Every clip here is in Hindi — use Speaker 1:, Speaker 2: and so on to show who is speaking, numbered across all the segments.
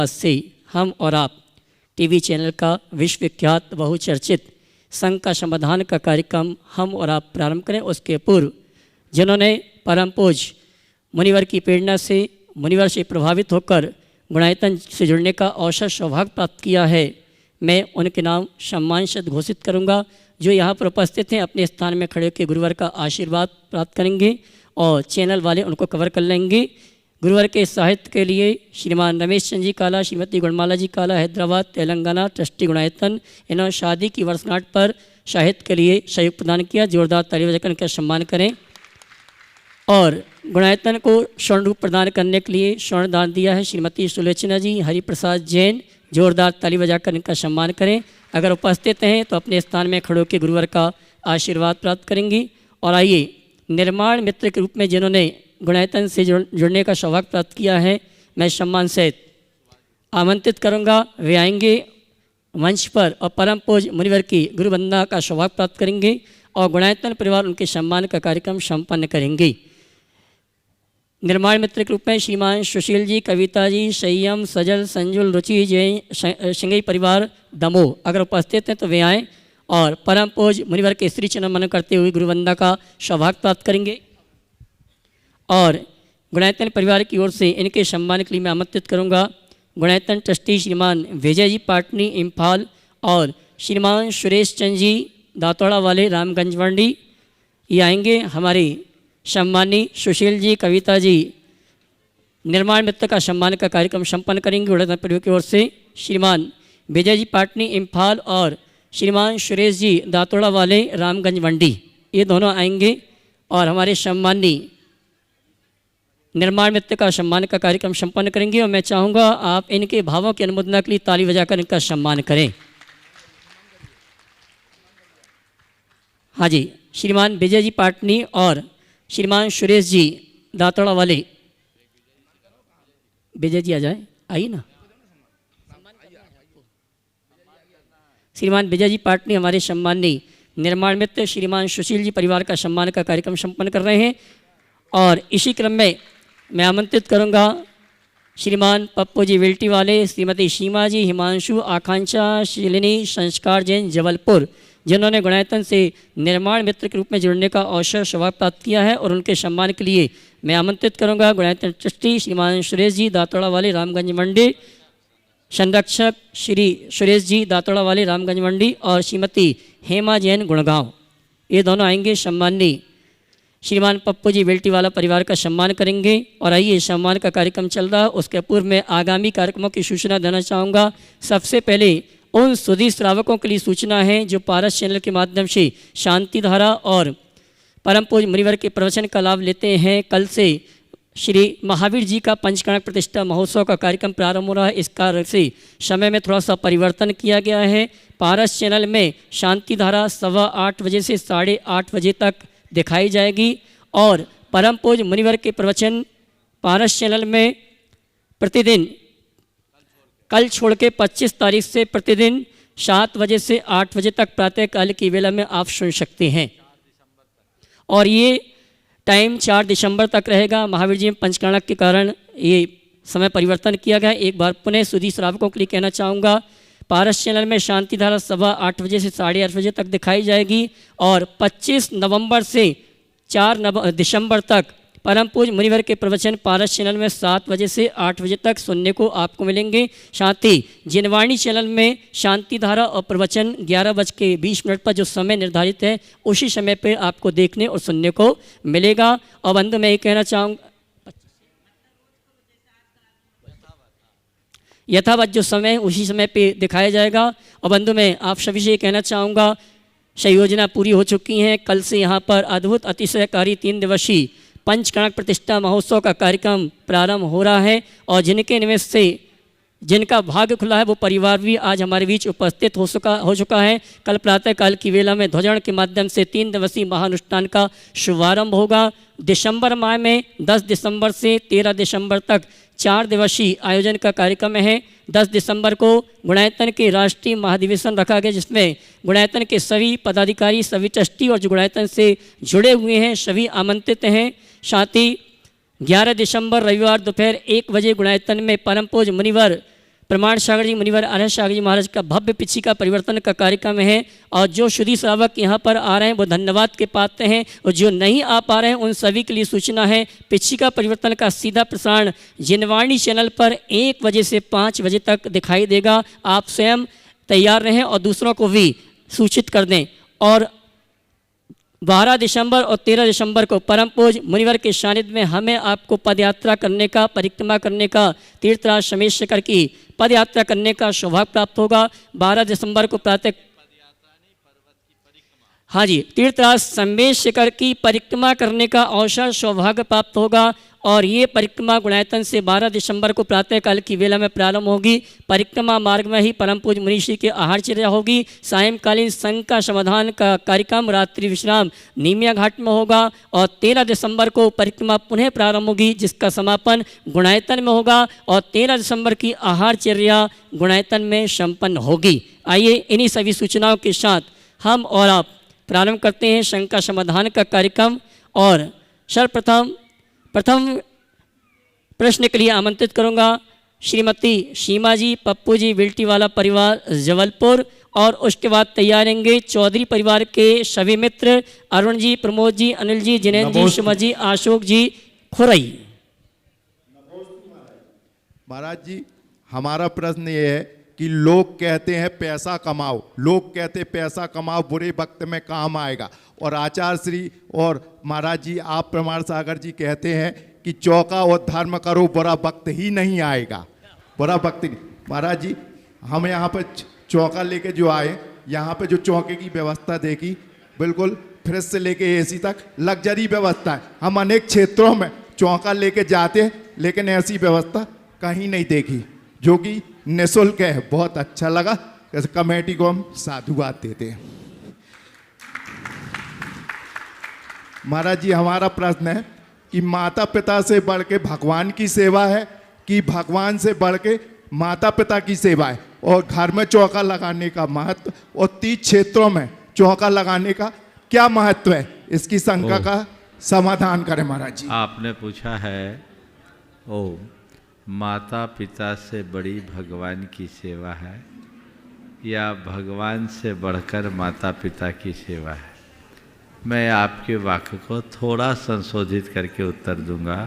Speaker 1: से हम और आप टीवी चैनल का विश्वविख्यात बहुचर्चित संघ का समाधान का कार्यक्रम हम और आप प्रारंभ करें। उसके पूर्व जिन्होंने परम पूज्य मुनिवर की प्रेरणा से, मुनिवर से प्रभावित होकर गुणायतन से जुड़ने का अवसर सौभाग्य प्राप्त किया है, मैं उनके नाम सम्मान शब्द घोषित करूंगा। जो यहाँ पर उपस्थित हैं अपने स्थान में खड़े होकर गुरुवर का आशीर्वाद प्राप्त करेंगे और चैनल वाले उनको कवर कर लेंगे। गुरुवर के साहित्य के लिए श्रीमान रमेश चंद जी काला, श्रीमती गुणमाला जी काला, हैदराबाद तेलंगाना, ट्रस्टी गुणायतन, इन्होंने शादी की वर्षगांठ पर साहित्य के लिए सहयोग प्रदान किया। जोरदार ताली बजाकर इनका सम्मान करें। और गुणायतन को स्वर्ण रूप प्रदान करने के लिए स्वर्ण दान दिया है श्रीमती सुलोचना जी हरिप्रसाद जैन। जोरदार ताली बजाकर इनका सम्मान करें। अगर उपस्थित हैं तो अपने स्थान में खड़े होकर गुरुवर का आशीर्वाद प्राप्त करेंगे। और आइए निर्माण मित्र के रूप में जिन्होंने गुणायतन से जुड़ने का सौभाग्य प्राप्त किया है, मैं सम्मान सहित आमंत्रित करूंगा। वे आएंगे मंच पर और परम पूज्य मुनिवर की गुरु वंदना का सौभाग्य प्राप्त करेंगे और गुणायतन परिवार उनके सम्मान का कार्यक्रम संपन्न करेंगे। निर्माण मित्र के रूप में श्रीमान सुशील जी, कविता जी, संयम, सजल, संजुल, रुचि जैन, सिंगई परिवार दमोह अगर उपस्थित हैं तो वे आएँ और परम पूज्य मुनिवर के श्री चरण मनन करते हुए गुरुवंदना का सौभाग्य प्राप्त करेंगे। और गुणायतन परिवार की ओर से इनके सम्मान के लिए मैं आमंत्रित करूंगा गुणायतन ट्रस्टी श्रीमान विजय जी पाटनी इम्फाल और श्रीमान सुरेश चंद जी दातोड़ा वाले रामगंज मंडी, ये आएंगे। हमारे सम्मानी सुशील जी, कविता जी निर्माण मित्र का सम्मान का कार्यक्रम संपन्न करेंगे। गुणायतन परिवार की ओर से श्रीमान विजय जी पाटनी इम्फाल और श्रीमान सुरेश जी दातोड़ा वाले रामगंज मंडी, ये दोनों आएंगे और हमारे सम्मानी निर्माण मित्र का सम्मान का कार्यक्रम संपन्न करेंगे। और मैं चाहूँगा आप इनके भावों की अनुमोदना के लिए ताली बजाकर इनका सम्मान करें। हाँ जी, श्रीमान विजय जी पाटनी और श्रीमान सुरेश जी दातोड़ा वाले, विजय जी आ जाए, आइए ना। श्रीमान विजय जी पाटनी हमारे सम्मानी निर्माण मित्र श्रीमान सुशील जी परिवार का सम्मान का कार्यक्रम संपन्न कर रहे हैं। और इसी क्रम में मैं आमंत्रित करूंगा श्रीमान पप्पू जी विल्टी वाले, श्रीमती सीमा जी, हिमांशु, आकांक्षा, शिलिनी, संस्कार जैन जबलपुर, जिन्होंने गुणायतन से निर्माण मित्र के रूप में जुड़ने का अवसर सौभाग्य प्राप्त किया है। और उनके सम्मान के लिए मैं आमंत्रित करूंगा गुणायतन ट्रस्टी श्रीमान सुरेश जी दातोड़ा वाले रामगंज मंडी, संरक्षक श्री सुरेश जी दातोड़ा वाले रामगंज मंडी और श्रीमती हेमा जैन गुड़गांव, ये दोनों आएंगे। सम्मानी श्रीमान पप्पू जी बेल्टी वाला परिवार का सम्मान करेंगे। और आइए सम्मान का कार्यक्रम चल रहा है, उसके पूर्व में आगामी कार्यक्रमों की सूचना देना चाहूँगा। सबसे पहले उन सुधी श्रावकों के लिए सूचना है जो पारस चैनल के माध्यम से शांति धारा और परम पूज्य मुनिवर के प्रवचन का लाभ लेते हैं। कल से श्री महावीर जी का पंचकणक प्रतिष्ठा महोत्सव का कार्यक्रम प्रारंभ हो रहा है। इस कारण से समय में थोड़ा सा परिवर्तन किया गया है। पारस चैनल में शांति धारा 8:15 बजे से 8:30 बजे तक दिखाई जाएगी और परम पूज्य मुनिवर के प्रवचन पारस चैनल में प्रतिदिन कल छोड़ के 25 तारीख से प्रतिदिन 7 बजे से 8 बजे तक प्रातःकाल की वेला में आप सुन सकते हैं। और ये टाइम 4 दिसंबर तक रहेगा। महावीर जी में पंचकणक के कारण ये समय परिवर्तन किया गया। एक बार पुनः सुधी श्रावकों के लिए कहना चाहूँगा, पारस चैनल में शांति धारा 8:15 बजे से 8:30 बजे तक दिखाई जाएगी और 25 नवंबर से 4 दिसंबर तक परम पूज्य मुनिवर के प्रवचन पारस चैनल में 7 बजे से 8 बजे तक सुनने को आपको मिलेंगे। साथ ही जिनवाणी चैनल में शांति धारा और प्रवचन 11:20 पर जो समय निर्धारित है उसी समय पे आपको देखने और सुनने को मिलेगा। और बंधु मैं ये कहना चाहूँगा, यथावत जो समय उसी समय पे दिखाया जाएगा। और बंधु मैं आप सभी से कहना चाहूँगा, संयोजना पूरी हो चुकी हैं। कल से यहाँ पर अद्भुत अतिशयकारी 3 दिवसीय पंचकणक प्रतिष्ठा महोत्सव का कार्यक्रम प्रारंभ हो रहा है। और जिनके निवेश से जिनका भाग्य खुला है वो परिवार भी आज हमारे बीच उपस्थित हो चुका है। कल प्रातःकाल की वेला में ध्वजारोहण के माध्यम से 3 दिवसीय महानुष्ठान का शुभारंभ होगा। दिसंबर माह में 10 दिसंबर से 13 दिसंबर तक 4 दिवसीय आयोजन का कार्यक्रम है। 10 दिसंबर को गुणायतन के राष्ट्रीय महाधिवेशन रखा गया, जिसमें गुणायतन के सभी पदाधिकारी, सभी ट्रस्टी और जो गुणायतन से जुड़े हुए हैं सभी आमंत्रित हैं। साथ ही 11 दिसंबर रविवार दोपहर 1 बजे गुणायतन में परम पूज्य मुनिवर प्रमाण सागर जी मुनिवर आर्य सागर जी महाराज का भव्य पिछिका परिवर्तन का कार्यक्रम है। और जो शुद्धि श्रावक यहाँ पर आ रहे हैं वो धन्यवाद के पात्र हैं, और जो नहीं आ पा रहे हैं उन सभी के लिए सूचना है, पिछिका परिवर्तन का सीधा प्रसारण जिनवाणी चैनल पर 1 बजे से 5 बजे तक दिखाई देगा। आप स्वयं तैयार रहें और दूसरों को भी सूचित कर दें। और 12 दिसंबर और 13 दिसंबर को परम पूज्य मुनिवर के सानिध्य में हमें आपको पदयात्रा करने का, परिक्रमा करने का, तीर्थराज समेत शिखर की पदयात्रा करने का सौभाग्य प्राप्त होगा। 12 दिसंबर को प्रातः, हाँ जी, तीर्थराज समेत शिखर की परिक्रमा करने का अवसर सौभाग्य प्राप्त होगा। और ये परिक्रमा गुणायतन से 12 दिसंबर को प्रातःकाल की वेला में प्रारंभ होगी। परिक्रमा मार्ग में ही परम पूज्य मुनीषी के आहारचर्या होगी। सायंकालीन संघ का समाधान का कार्यक्रम रात्रि विश्राम नीमिया घाट में होगा। और 13 दिसंबर को परिक्रमा पुनः प्रारंभ होगी, जिसका समापन गुणायतन में होगा। और 13 दिसंबर की आहारचर्या गुणायतन में संपन्न होगी। आइए इन्हीं सभी सूचनाओं के साथ हम और आप प्रारंभ करते हैं शंका समाधान का कार्यक्रम। और सर्वप्रथम प्रश्न के लिए आमंत्रित करूंगा श्रीमती सीमा जी, पप्पू जी, बिल्टी वाला परिवार जबलपुर। और उसके बाद तैयार रहेंगे चौधरी परिवार के सभी मित्र अरुण जी, प्रमोद जी, अनिल जी, जिनेन्द्र जी, सुमा जी, अशोक जी, खुरई।
Speaker 2: महाराज जी, हमारा प्रश्न ये है कि लोग कहते हैं पैसा कमाओ, लोग कहते हैं पैसा कमाओ, बुरे वक्त में काम आएगा। और आचार्य श्री और महाराज जी, आप प्रमाण सागर जी कहते हैं कि चौका और धर्म करो, बुरा वक्त ही नहीं आएगा, बुरा वक्त नहीं। महाराज जी, हम यहाँ पर चौका लेके जो आए, यहाँ पे जो चौके की व्यवस्था देखी, बिल्कुल फ्रिज से लेके एसी तक लग्जरी व्यवस्था है। हम अनेक क्षेत्रों में चौका लेके जाते हैं, लेकिन ऐसी व्यवस्था कहीं नहीं देखी, जो कि निःशुल्क है। बहुत अच्छा लगा। कमेटी को हम साधुवाद देते हैं। महाराज जी, हमारा प्रश्न है कि माता पिता से बढ़ के भगवान की सेवा है कि भगवान से बढ़ के माता पिता की सेवा है? और घर में चौका लगाने का महत्व और 30 क्षेत्रों में चौका लगाने का क्या महत्व है, इसकी शंका का समाधान करें महाराज जी।
Speaker 3: आपने पूछा है माता पिता से बड़ी भगवान की सेवा है या भगवान से बढ़कर माता पिता की सेवा है। मैं आपके वाक्य को थोड़ा संशोधित करके उत्तर दूंगा।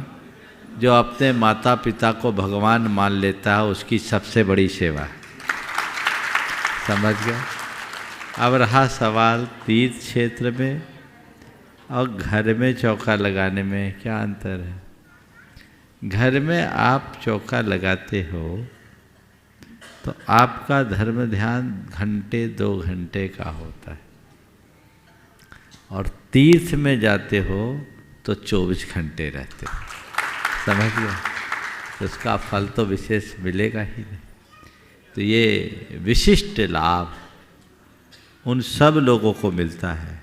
Speaker 3: जो अपने माता पिता को भगवान मान लेता है उसकी सबसे बड़ी सेवा है। समझ गया? अब रहा सवाल तीर्थ क्षेत्र में और घर में चौका लगाने में क्या अंतर है। घर में आप चौका लगाते हो तो आपका धर्म ध्यान घंटे 2 घंटे का होता है, और तीर्थ में जाते हो तो 24 घंटे रहते हो। समझ गए? तो उसका फल तो विशेष मिलेगा ही नहीं। तो ये विशिष्ट लाभ उन सब लोगों को मिलता है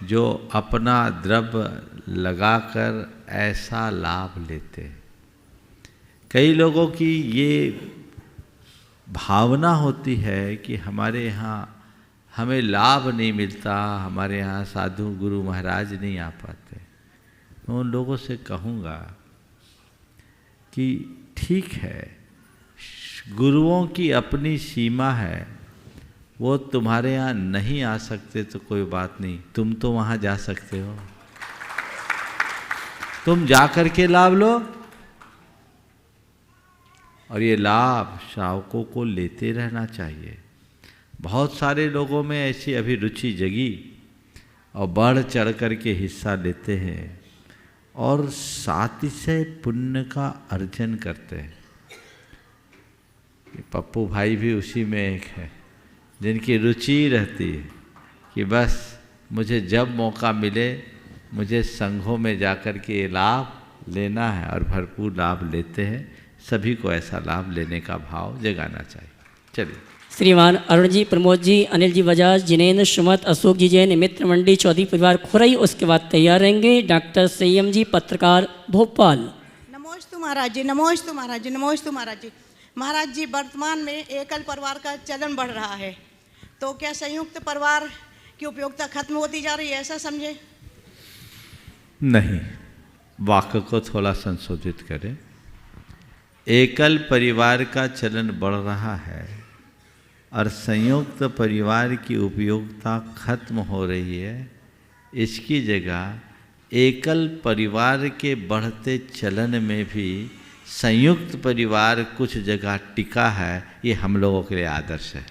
Speaker 3: जो अपना द्रव्य लगाकर ऐसा लाभ लेते हैं। कई लोगों की ये भावना होती है कि हमारे यहाँ हमें लाभ नहीं मिलता, हमारे यहाँ साधु गुरु महाराज नहीं आ पाते। मैं उन लोगों से कहूँगा कि ठीक है, गुरुओं की अपनी सीमा है, वो तुम्हारे यहाँ नहीं आ सकते तो कोई बात नहीं, तुम तो वहाँ जा सकते हो, तुम जा कर के लाभ लो। और ये लाभ श्रावकों को लेते रहना चाहिए। बहुत सारे लोगों में ऐसी अभिरुचि जगी और बढ़ चढ़ कर के हिस्सा लेते हैं और साथ से पुण्य का अर्जन करते हैं। पप्पू भाई भी उसी में एक है, जिनकी रुचि रहती है कि बस मुझे जब मौका मिले मुझे संघों में जाकर के लाभ लेना है, और भरपूर लाभ लेते हैं। सभी को ऐसा लाभ लेने का भाव जगाना चाहिए। चलिए।
Speaker 1: श्रीमान अरुण जी, प्रमोद जी, अनिल जी बजाज, जिनेन्द्र, सुमत, अशोक जी जैन, मित्र मंडी, चौधरी परिवार खुरई। उसके बाद तैयार रहेंगे डॉक्टर संयम जी, पत्रकार भोपाल।
Speaker 4: नमोस्तु महाराज जी, नमोस्तु महाराज जी, नमोस्तु महाराज जी। महाराज जी, वर्तमान में एकल परिवार का चलन बढ़ रहा है, तो क्या संयुक्त परिवार की उपयोगिता खत्म होती जा रही है, ऐसा समझे?
Speaker 3: नहीं, वाक्य को थोड़ा संशोधित करें। एकल परिवार का चलन बढ़ रहा है और संयुक्त परिवार की उपयोगिता खत्म हो रही है। इसकी जगह एकल परिवार के बढ़ते चलन में भी संयुक्त परिवार कुछ जगह टिका है। ये हम लोगों के लिए आदर्श है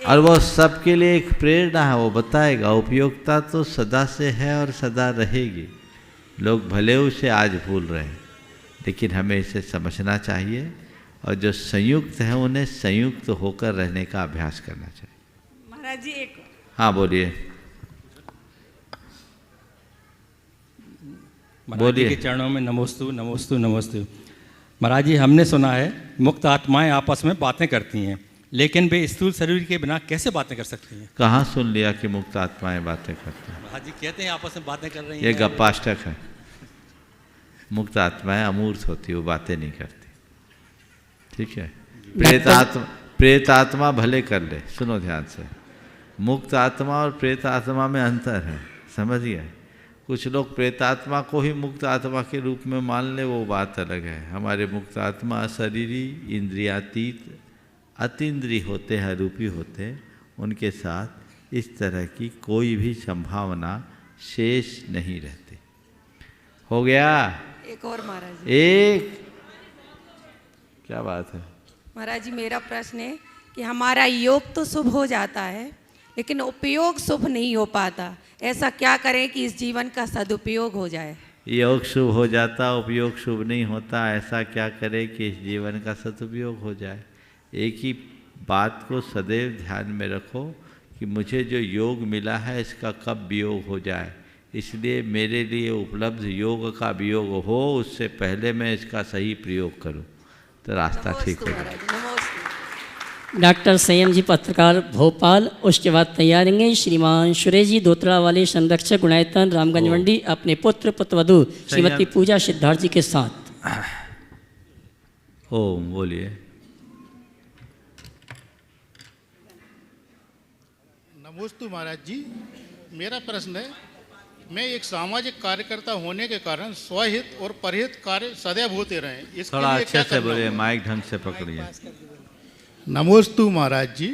Speaker 3: और वो सबके लिए एक प्रेरणा है। वो बताएगा उपयोगिता तो सदा से है और सदा रहेगी। लोग भले उसे आज भूल रहे हैं, लेकिन हमें इसे समझना चाहिए और जो संयुक्त है उन्हें संयुक्त होकर रहने का अभ्यास करना चाहिए।
Speaker 5: महाराज जी एक
Speaker 3: हाँ बोलिए
Speaker 6: महाराज जी के चरणों में नमोस्तु नमोस्तु नमोस्तु। महाराज जी हमने सुना है मुक्त आत्माएं आपस में बातें करती हैं, लेकिन वे स्थूल शरीर के बिना कैसे बातें कर सकती हैं?
Speaker 3: कहाँ सुन लिया कि मुक्त आत्माएं बातें करती हैं?
Speaker 6: महाराज जी कहते हैं आपस में बातें कर रही हैं।
Speaker 3: ये गप्पाष्टक है। मुक्त आत्माएं अमूर्त होती, वो बातें नहीं करती। ठीक है। प्रेत आत्मा भले कर ले। सुनो ध्यान से, मुक्त आत्मा और प्रेत आत्मा में अंतर है, समझिए। कुछ लोग प्रेत आत्मा को ही मुक्त आत्मा के रूप में मान ले, वो बात अलग है। हमारे मुक्त आत्मा अशरीरी, इंद्रियातीत, अतीन्द्रिय होते हैं, रूपी होते हैं। उनके साथ इस तरह की कोई भी संभावना शेष नहीं रहती। हो गया?
Speaker 5: एक और महाराज जी।
Speaker 3: एक क्या बात है?
Speaker 5: महाराज जी मेरा प्रश्न है कि हमारा योग तो शुभ हो जाता है, लेकिन उपयोग शुभ नहीं हो पाता। ऐसा क्या करें कि इस जीवन का सदुपयोग हो जाए?
Speaker 3: योग शुभ हो जाता, उपयोग शुभ नहीं होता। ऐसा क्या करें कि इस जीवन का सदुपयोग हो जाए? एक ही बात को सदैव ध्यान में रखो कि मुझे जो योग मिला है इसका कब वियोग हो जाए। इसलिए मेरे लिए उपलब्ध योग का वियोग हो, उससे पहले मैं इसका सही प्रयोग करूं, तो रास्ता ठीक हो जाए।
Speaker 1: डॉक्टर संयम जी पत्रकार भोपाल, उसके बाद तैयारेंगे श्रीमान सुरेश जी दोतरा वाले संरक्षक गुणायतन रामगंज मंडी अपने पुत्र पुत्रवधू श्रीमती पूजा सिद्धार्थ जी के साथ।
Speaker 3: ओम बोलिए।
Speaker 7: नमोस्तु महाराज जी, मेरा प्रश्न है, मैं एक सामाजिक कार्यकर्ता होने के कारण स्वहित और परहित कार्य सदैव होते रहे, इसके
Speaker 3: थोड़ा
Speaker 7: लिए
Speaker 3: अच्छे
Speaker 7: क्या
Speaker 3: से
Speaker 7: करना
Speaker 3: बोलिए,
Speaker 7: होगा?
Speaker 3: माइक ढंग से पकड़िए।
Speaker 7: नमोस्तु महाराज जी,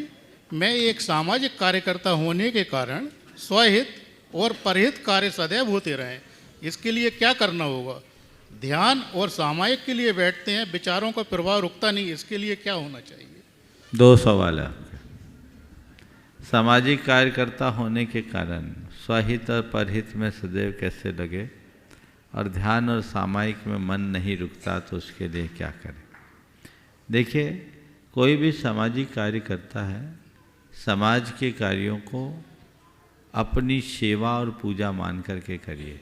Speaker 7: मैं एक सामाजिक कार्यकर्ता होने के कारण स्वहित और परहित कार्य सदैव होते रहे, इसके लिए क्या करना होगा? ध्यान और सामायिक के लिए बैठते हैं, विचारों का प्रभाव रुकता नहीं, इसके लिए क्या होना चाहिए?
Speaker 3: 2 सवाल है आपके। सामाजिक कार्यकर्ता होने के कारण स्वहित और परहित में सदैव कैसे लगे, और ध्यान और सामायिक में मन नहीं रुकता, तो उसके लिए क्या करें? देखिए, कोई भी सामाजिक कार्य करता है, समाज के कार्यों को अपनी सेवा और पूजा मान करके करिए।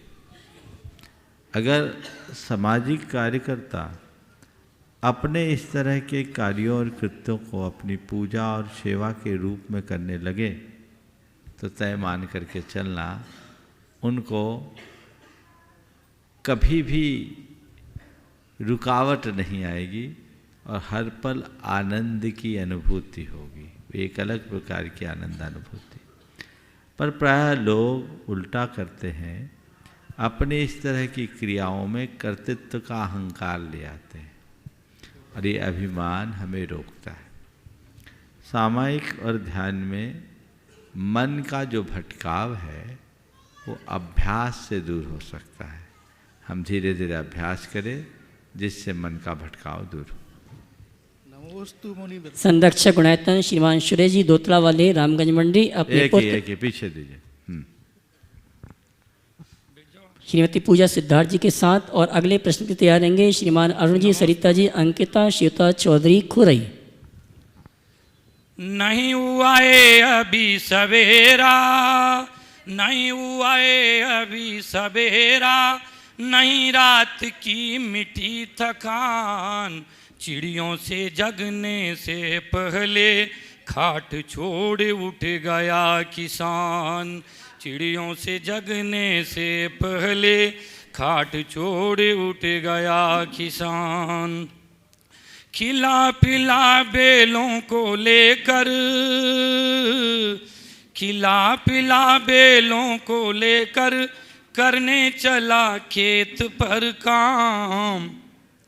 Speaker 3: अगर सामाजिक कार्यकर्ता अपने इस तरह के कार्यों और कृत्यों को अपनी पूजा और सेवा के रूप में करने लगे, तो तय मान करके चलना, उनको कभी भी रुकावट नहीं आएगी और हर पल आनंद की अनुभूति होगी। एक अलग प्रकार की आनंद अनुभूति। पर प्रायः लोग उल्टा करते हैं, अपने इस तरह की क्रियाओं में कर्तृत्व का अहंकार ले आते हैं और ये अभिमान हमें रोकता है। सामायिक और ध्यान में मन का जो भटकाव है वो अभ्यास से दूर हो सकता है। हम धीरे धीरे अभ्यास करें जिससे मन का भटकाव दूर हो।
Speaker 7: नमोस्तु मुनि।
Speaker 1: संरक्षक गुणायतन श्रीमान सुरेश जी दोतरा वाले रामगंज मंडी अपने
Speaker 3: एक ही पीछे दीजिए।
Speaker 1: श्रीमती पूजा सिद्धार्थ जी के साथ। और अगले प्रश्न की तैयार रहेंगे श्रीमान अरुण जी, सरिता जी, अंकिता, श्वेता चौधरी, खुरई।
Speaker 8: नहीं हुआ है अभी सवेरा, नहीं हुआ है अभी सवेरा, नहीं रात की मिठी थकान, चिड़ियों से जगने से पहले खाट छोड़ उठ गया किसान, चिड़ियों से जगने से पहले खाट छोड़ उठ गया किसान। खिला पिला बेलों को लेकर, खिला पिला बेलों को लेकर करने चला खेत पर काम,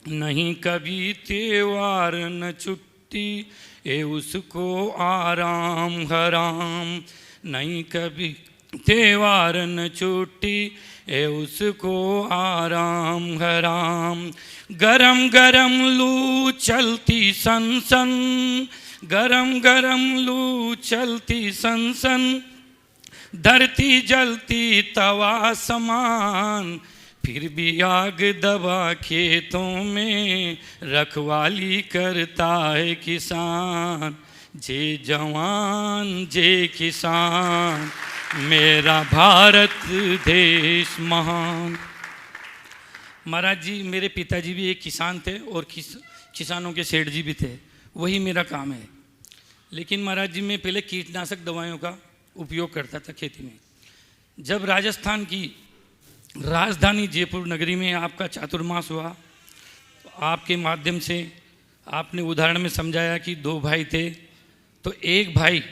Speaker 8: नहीं कभी त्योहार न छुट्टी ए उसको आराम हराम। नहीं कभी त्योहार न छुट्टी ए उसको आराम हराम। गरम गरम लू चलती सनसन, गरम गरम लू चलती सनसन, धरती जलती तवा समान, फिर भी आग दबा खेतों में रखवाली करता है किसान। जे जवान जे किसान, मेरा भारत देश महान। महाराज जी, मेरे पिताजी भी एक किसान थे और किसानों के सेठ जी भी थे, वही मेरा काम है। लेकिन महाराज जी, मैं पहले कीटनाशक दवाइयों का उपयोग करता था खेती में। जब राजस्थान की राजधानी जयपुर नगरी में आपका चातुर्मास हुआ, तो आपके माध्यम से आपने उदाहरण में समझाया कि दो भाई थे, तो एक भाई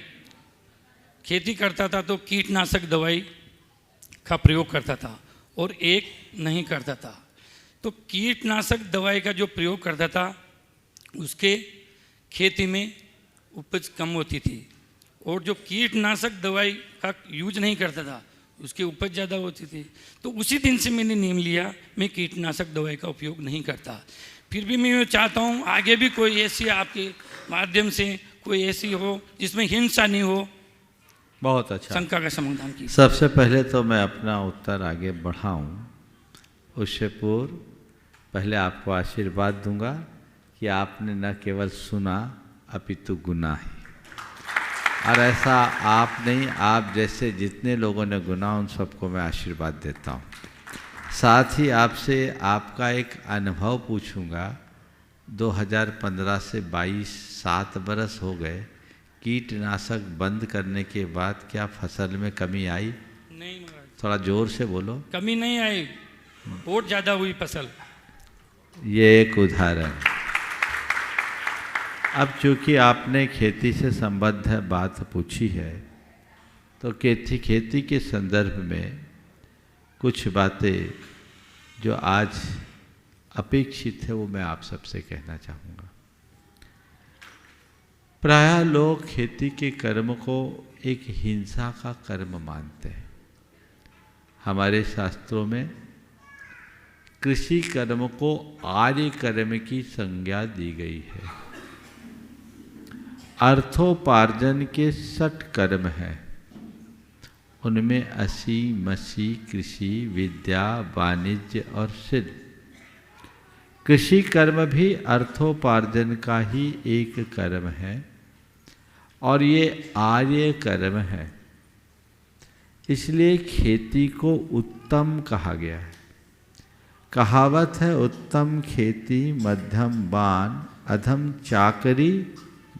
Speaker 8: खेती करता था तो कीटनाशक दवाई का प्रयोग करता था और एक नहीं करता था। तो कीटनाशक दवाई का जो प्रयोग करता था उसके खेती में उपज कम होती थी, और जो कीटनाशक दवाई का यूज नहीं करता था उसकी उपज ज़्यादा होती थी। तो उसी दिन से मैंने नियम लिया, मैं कीटनाशक दवाई का उपयोग नहीं करता। फिर भी मैं चाहता हूँ आगे भी कोई ऐसी आपके माध्यम से कोई ऐसी हो जिसमें हिंसा नहीं हो।
Speaker 3: बहुत अच्छा,
Speaker 8: शंका का समाधान की।
Speaker 3: सबसे पहले तो मैं अपना उत्तर आगे बढ़ाऊं, उससे पूर्व पहले आपको आशीर्वाद दूंगा कि आपने न केवल सुना अपितु गुना ही, और ऐसा आप नहीं, आप जैसे जितने लोगों ने गुना उन सबको मैं आशीर्वाद देता हूँ। साथ ही आपसे आपका एक अनुभव पूछूंगा। 2015 से 22 7 बरस हो गए, कीटनाशक बंद करने के बाद क्या फसल में कमी आई?
Speaker 8: नहीं महाराज,
Speaker 3: थोड़ा जोर से बोलो।
Speaker 8: कमी नहीं आई, और ज़्यादा हुई फसल।
Speaker 3: ये एक उदाहरण। अब चूँकि आपने खेती से संबद्ध बात पूछी है, तो खेती के संदर्भ में कुछ बातें जो आज अपेक्षित है वो मैं आप सबसे कहना चाहूँगा। प्रायः लोग खेती के कर्म को एक हिंसा का कर्म मानते हैं। हमारे शास्त्रों में कृषि कर्म को आर्य कर्म की संज्ञा दी गई है। अर्थोपार्जन के 60 कर्म हैं, उनमें असी मसी कृषि, विद्या, वाणिज्य और शिल्प। कृषि कर्म भी अर्थोपार्जन का ही एक कर्म है और ये आर्य कर्म है, इसलिए खेती को उत्तम कहा गया है। कहावत है, उत्तम खेती मध्यम बान, अधम चाकरी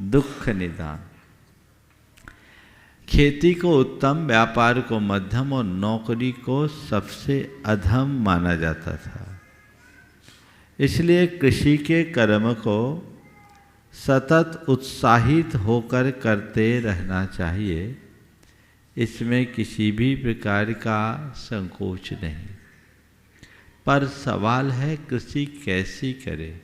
Speaker 3: दुख निदान। खेती को उत्तम, व्यापार को मध्यम और नौकरी को सबसे अधम माना जाता था। इसलिए कृषि के कर्म को सतत उत्साहित होकर करते रहना चाहिए, इसमें किसी भी प्रकार का संकोच नहीं। पर सवाल है कृषि कैसी करें।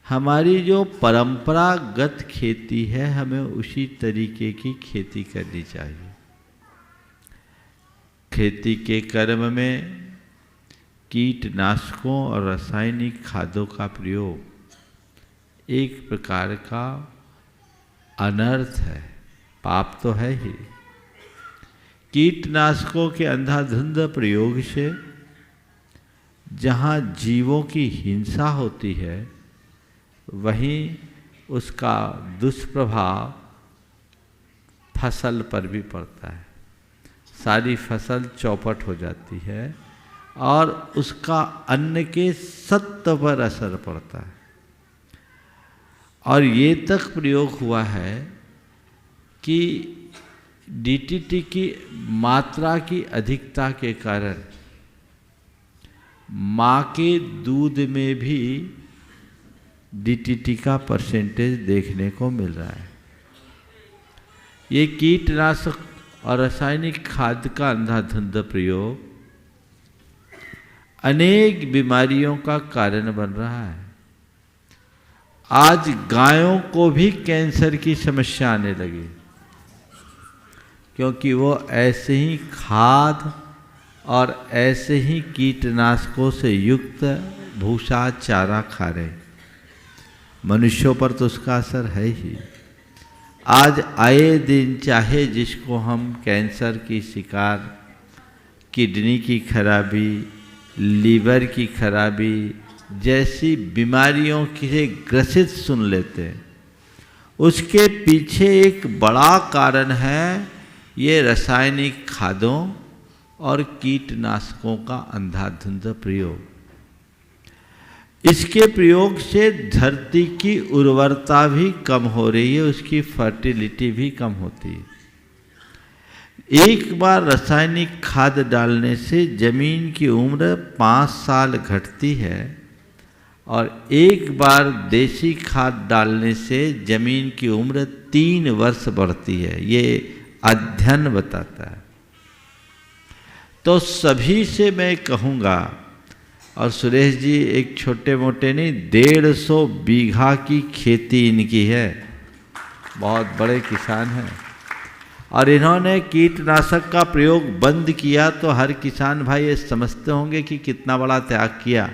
Speaker 3: हमारी जो परंपरागत खेती है, हमें उसी तरीके की खेती करनी चाहिए। खेती के कर्म में कीटनाशकों और रासायनिक खादों का प्रयोग एक प्रकार का अनर्थ है, पाप तो है ही। कीटनाशकों के अंधाधुंध प्रयोग से जहाँ जीवों की हिंसा होती है, वहीं उसका दुष्प्रभाव फसल पर भी पड़ता है। सारी फसल चौपट हो जाती है और उसका अन्न के सत्व पर असर पड़ता है। और ये तक प्रयोग हुआ है कि डीटीटी की मात्रा की अधिकता के कारण माँ के दूध में भी डीटीटी का परसेंटेज देखने को मिल रहा है। ये कीटनाशक और रासायनिक खाद का अंधाधुंध प्रयोग अनेक बीमारियों का कारण बन रहा है। आज गायों को भी कैंसर की समस्या आने लगी, क्योंकि वो ऐसे ही खाद और ऐसे ही कीटनाशकों से युक्त भूसा चारा खा रहे। मनुष्यों पर तो उसका असर है ही। आज आए दिन चाहे जिसको हम कैंसर की शिकार, किडनी की खराबी, लीवर की खराबी जैसी बीमारियों से ग्रसित सुन लेते हैं, उसके पीछे एक बड़ा कारण है ये रासायनिक खादों और कीटनाशकों का अंधाधुंध प्रयोग। इसके प्रयोग से धरती की उर्वरता भी कम हो रही है, उसकी फर्टिलिटी भी कम होती है। एक बार रासायनिक खाद डालने से जमीन की उम्र 5 साल घटती है और एक बार देसी खाद डालने से जमीन की उम्र 3 वर्ष बढ़ती है, ये अध्ययन बताता है। तो सभी से मैं कहूँगा, और सुरेश जी एक छोटे मोटे नहीं 150 बीघा की खेती इनकी है, बहुत बड़े किसान हैं, और इन्होंने कीटनाशक का प्रयोग बंद किया तो हर किसान भाई ये समझते होंगे कि कितना बड़ा त्याग किया।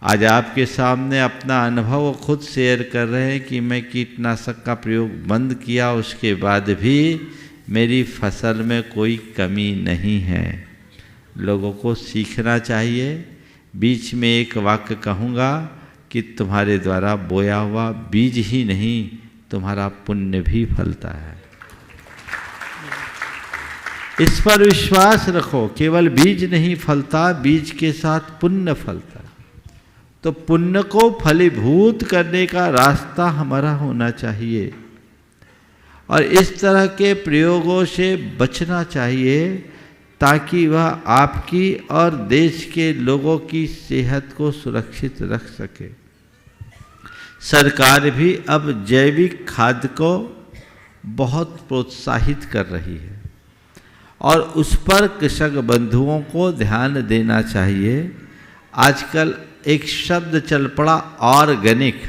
Speaker 3: आज आपके सामने अपना अनुभव खुद शेयर कर रहे हैं कि मैं कीटनाशक का प्रयोग बंद किया, उसके बाद भी मेरी फसल में कोई कमी नहीं है। लोगों को सीखना चाहिए। बीच में एक वाक्य कहूँगा कि तुम्हारे द्वारा बोया हुआ बीज ही नहीं, तुम्हारा पुण्य भी फलता है। इस पर विश्वास रखो, केवल बीज नहीं फलता, बीज के साथ पुण्य फलता है। तो पुण्य को फलीभूत करने का रास्ता हमारा होना चाहिए और इस तरह के प्रयोगों से बचना चाहिए ताकि वह आपकी और देश के लोगों की सेहत को सुरक्षित रख सके। सरकार भी अब जैविक खाद को बहुत प्रोत्साहित कर रही है और उस पर कृषक बंधुओं को ध्यान देना चाहिए। आजकल एक शब्द चल पड़ा ऑर्गेनिक,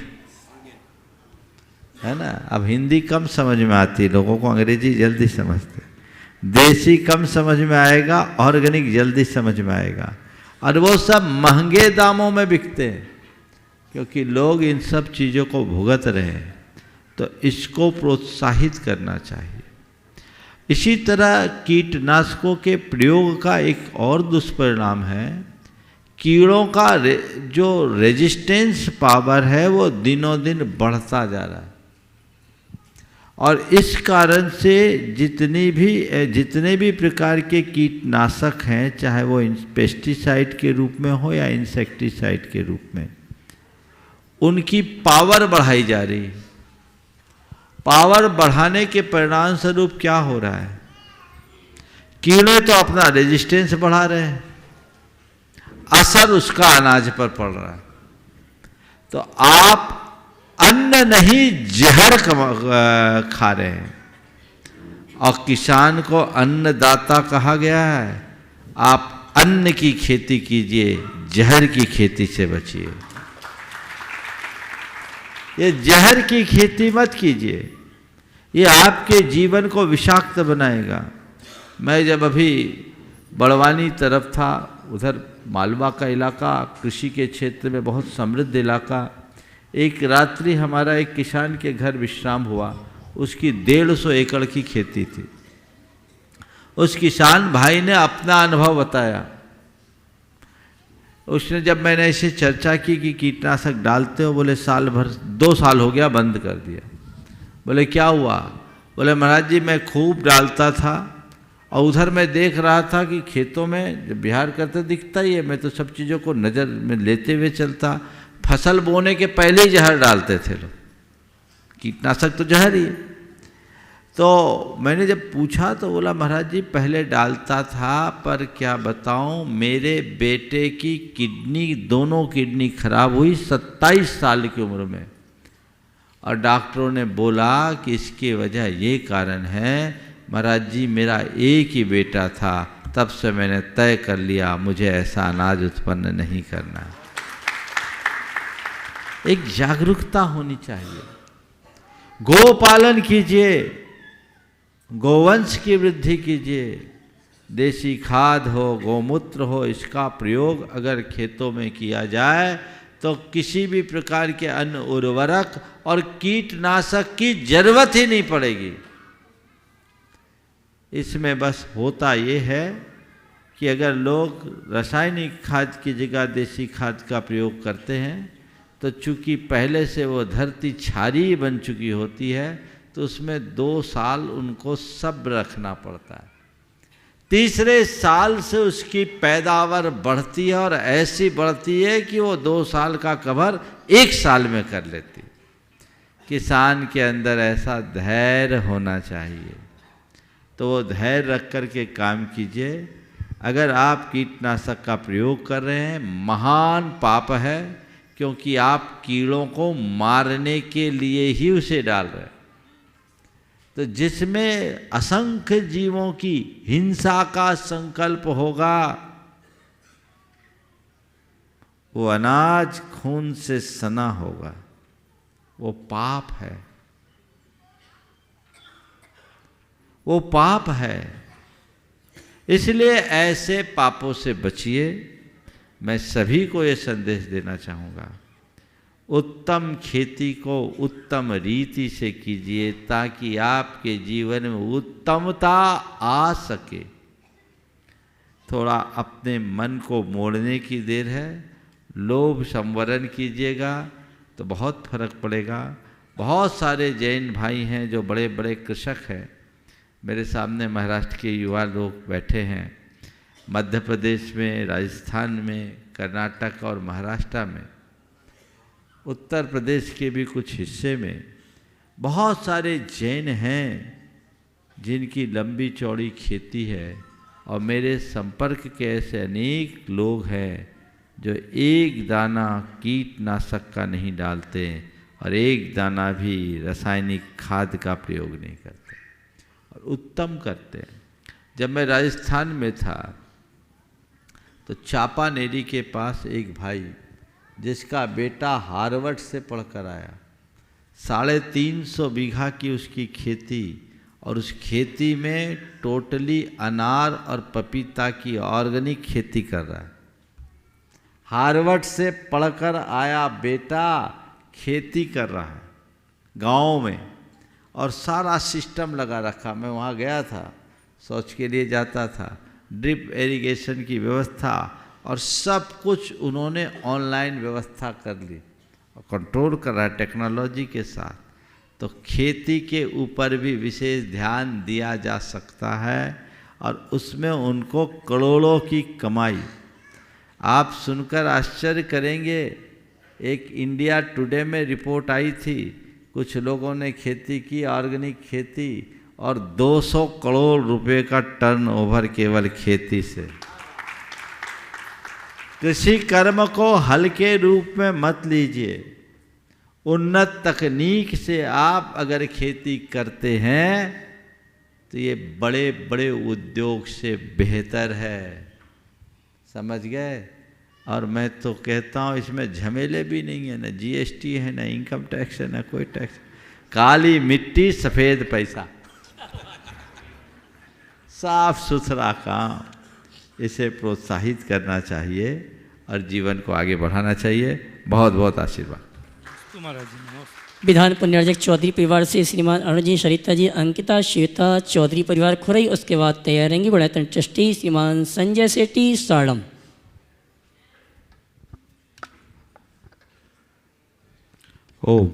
Speaker 3: है ना। अब हिंदी कम समझ में आती है लोगों को, अंग्रेजी जल्दी समझते। देसी कम समझ में आएगा, ऑर्गेनिक जल्दी समझ में आएगा। और वो सब महंगे दामों में बिकते हैं क्योंकि लोग इन सब चीज़ों को भुगत रहे हैं। तो इसको प्रोत्साहित करना चाहिए। इसी तरह कीटनाशकों के प्रयोग का एक और दुष्परिणाम है, कीड़ों का जो रेजिस्टेंस पावर है वो दिनों दिन बढ़ता जा रहा है और इस कारण से जितने भी प्रकार के कीटनाशक हैं, चाहे वो पेस्टिसाइड के रूप में हो या इंसेक्टिसाइड के रूप में, उनकी पावर बढ़ाई जा रही है। पावर बढ़ाने के परिणाम स्वरूप क्या हो रहा है, कीड़े तो अपना रेजिस्टेंस बढ़ा रहे हैं, असर उसका अनाज पर पड़ रहा है। तो आप अन्न नहीं जहर खा रहे हैं और किसान को अन्नदाता कहा गया है। आप अन्न की खेती कीजिए, जहर की खेती से बचिए। ये जहर की खेती मत कीजिए, ये आपके जीवन को विषाक्त बनाएगा। मैं जब अभी बड़वानी तरफ था, उधर मालवा का इलाका कृषि के क्षेत्र में बहुत समृद्ध इलाका, एक रात्रि हमारा एक किसान के घर विश्राम हुआ। उसकी 150 एकड़ की खेती थी। उस किसान भाई ने अपना अनुभव बताया। उसने जब मैंने ऐसे चर्चा की कि कीटनाशक डालते हो, बोले साल भर 2 साल हो गया बंद कर दिया। बोले क्या हुआ? बोले महाराज जी मैं खूब डालता था और उधर मैं देख रहा था कि खेतों में जब बिहार करते दिखता ही है, मैं तो सब चीज़ों को नज़र में लेते हुए चलता। फसल बोने के पहले ही जहर डालते थे लोग, कीटनाशक तो जहर ही है। तो मैंने जब पूछा तो बोला महाराज जी पहले डालता था, पर क्या बताऊं मेरे बेटे की किडनी, दोनों किडनी खराब हुई 27 साल की उम्र में, और डॉक्टरों ने बोला कि इसकी वजह ये कारण है महाराज जी, मेरा एक ही बेटा था, तब से मैंने तय कर लिया मुझे ऐसा अनाज उत्पन्न नहीं करना है। एक जागरूकता होनी चाहिए। गो पालन कीजिए, गोवंश की वृद्धि कीजिए, देसी खाद हो, गोमूत्र हो, इसका प्रयोग अगर खेतों में किया जाए तो किसी भी प्रकार के अन्य उर्वरक और कीटनाशक की जरूरत ही नहीं पड़ेगी। इसमें बस होता ये है कि अगर लोग रासायनिक खाद की जगह देसी खाद का प्रयोग करते हैं तो चूंकि पहले से वो धरती क्षारीय बन चुकी होती है तो उसमें 2 साल उनको सब्र रखना पड़ता है। तीसरे साल से उसकी पैदावार बढ़ती है और ऐसी बढ़ती है कि वो 2 साल का कवर 1 साल में कर लेती। किसान के अंदर ऐसा धैर्य होना चाहिए, तो वो धैर्य रख कर के काम कीजिए। अगर आप कीटनाशक का प्रयोग कर रहे हैं, महान पाप है, क्योंकि आप कीड़ों को मारने के लिए ही उसे डाल रहे हैं। तो जिसमें असंख्य जीवों की हिंसा का संकल्प होगा, वो अनाज खून से सना होगा, वो पाप है, वो पाप है। इसलिए ऐसे पापों से बचिए। मैं सभी को ये संदेश देना चाहूँगा, उत्तम खेती को उत्तम रीति से कीजिए ताकि आपके जीवन में उत्तमता आ सके। थोड़ा अपने मन को मोड़ने की देर है, लोभ संवरण कीजिएगा तो बहुत फर्क पड़ेगा। बहुत सारे जैन भाई हैं जो बड़े बड़े कृषक हैं। मेरे सामने महाराष्ट्र के युवा लोग बैठे हैं, मध्य प्रदेश में, राजस्थान में, कर्नाटक और महाराष्ट्र में, उत्तर प्रदेश के भी कुछ हिस्से में बहुत सारे जैन हैं जिनकी लंबी चौड़ी खेती है। और मेरे संपर्क के ऐसे अनेक लोग हैं जो एक दाना कीटनाशक का नहीं डालते और एक दाना भी रासायनिक खाद का प्रयोग नहीं करते और उत्तम करते हैं। जब मैं राजस्थान में था तो चापानेरी के पास एक भाई जिसका बेटा हार्वर्ड से पढ़कर आया, 350 बीघा की उसकी खेती, और उस खेती में टोटली अनार और पपीता की ऑर्गेनिक खेती कर रहा है। हार्वर्ड से पढ़कर आया बेटा खेती कर रहा है गांव में, और सारा सिस्टम लगा रखा। मैं वहाँ गया था, शौच के लिए जाता था, ड्रिप इरिगेशन की व्यवस्था और सब कुछ उन्होंने ऑनलाइन व्यवस्था कर ली और कंट्रोल कर रहा है टेक्नोलॉजी के साथ। तो खेती के ऊपर भी विशेष ध्यान दिया जा सकता है और उसमें उनको करोड़ों की कमाई। आप सुनकर आश्चर्य करेंगे, एक इंडिया टुडे में रिपोर्ट आई थी, कुछ लोगों ने खेती की ऑर्गेनिक खेती और 200 करोड़ रुपए का टर्नओवर केवल खेती से। कृषि कर्म को हल्के रूप में मत लीजिए। उन्नत तकनीक से आप अगर खेती करते हैं तो ये बड़े बड़े उद्योग से बेहतर है। समझ गए? और मैं तो कहता हूँ इसमें झमेले भी नहीं है, ना जीएसटी है, ना इनकम टैक्स है, ना कोई टैक्स। काली मिट्टी सफ़ेद पैसा, साफ सुथरा काम। इसे प्रोत्साहित करना चाहिए और जीवन को आगे बढ़ाना चाहिए। बहुत बहुत आशीर्वाद।
Speaker 1: विधान पुण्यार्जक चौधरी परिवार से श्रीमान अरुण जी, सरिता जी, अंकिता, श्वेता चौधरी परिवार खुरई। उसके बाद तैयार रहेंगे गुणायतन ट्रस्टी श्रीमान संजय सेठी साड़म।
Speaker 3: ओ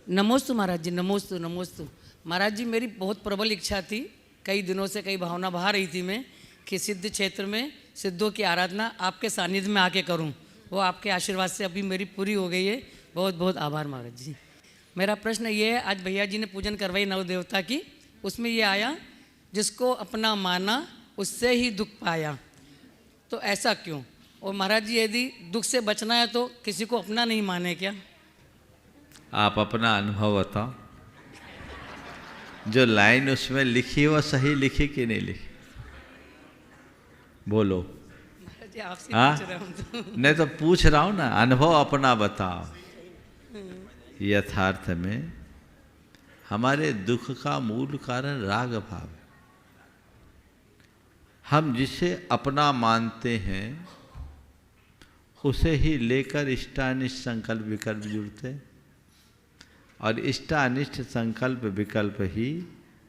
Speaker 9: नमोस्तु महाराज जी, नमोस्तु नमोस्तु। महाराज जी, मेरी बहुत प्रबल इच्छा थी, कई दिनों से कई भावना बहा रही थी मैं कि सिद्ध क्षेत्र में सिद्धों की आराधना आपके सानिध्य में आके करूं। वो आपके आशीर्वाद से अभी मेरी पूरी हो गई है। बहुत बहुत आभार महाराज जी। मेरा प्रश्न ये है, आज भैया जी ने पूजन करवाई नवदेवता की, उसमें ये आया जिसको अपना माना उससे ही दुख पाया, तो ऐसा क्यों? और महाराज जी, यदि दुख से बचना है तो किसी को अपना नहीं माने क्या?
Speaker 3: आप अपना अनुभव बताओ। जो लाइन उसमें लिखी वो सही लिखी कि नहीं लिखी? बोलो।
Speaker 9: महाराज जी आपसे
Speaker 3: हाँ,
Speaker 9: पूछ रहा हूँ तो।
Speaker 3: नहीं तो पूछ रहा हूँ ना, अनुभव अपना बताओ। यथार्थ में हमारे दुख का मूल कारण राग भाव है। हम जिसे अपना मानते हैं उसे ही लेकर इष्टानिष्ट संकल्प विकल्प जुड़ते हैं, और इष्टानिष्ट संकल्प विकल्प ही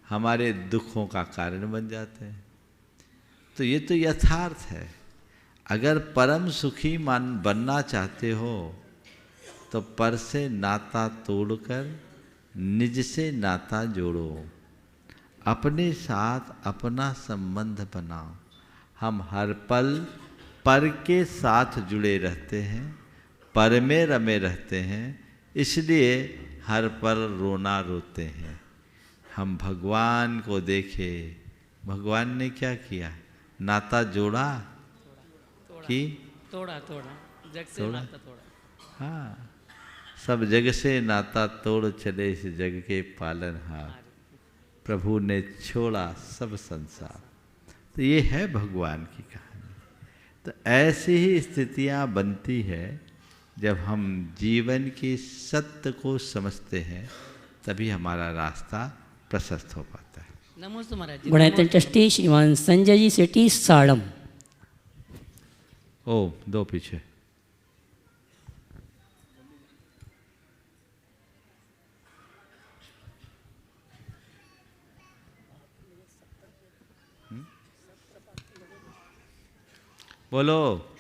Speaker 3: हमारे दुखों का कारण बन जाते हैं। तो ये तो यथार्थ है। अगर परम सुखी बनना चाहते हो तो पर से नाता तोड़कर निज से नाता जोड़ो, अपने साथ अपना संबंध बनाओ। हम हर पल पर के साथ जुड़े रहते हैं, पर में रमे रहते हैं, इसलिए हर पल रोना रोते हैं। हम भगवान को देखें, भगवान ने क्या किया? नाता जोड़ा कि
Speaker 9: तोड़ा जग से
Speaker 3: तोड़ा?
Speaker 9: नाता तोड़ा।
Speaker 3: हाँ, सब जग से नाता तोड़ चले इस जग के पालनहार, प्रभु ने छोड़ा सब संसार। तो ये है भगवान की कहानी। तो ऐसी ही स्थितियाँ बनती है जब हम जीवन के सत्य को समझते हैं, तभी हमारा रास्ता प्रशस्त हो पाता है।
Speaker 9: नमोस्तु महाराज जी।
Speaker 1: गुणायतन ट्रस्टी श्रीमान संजय जी सेठी साड़म।
Speaker 3: ओ, दो पीछे। बोलो।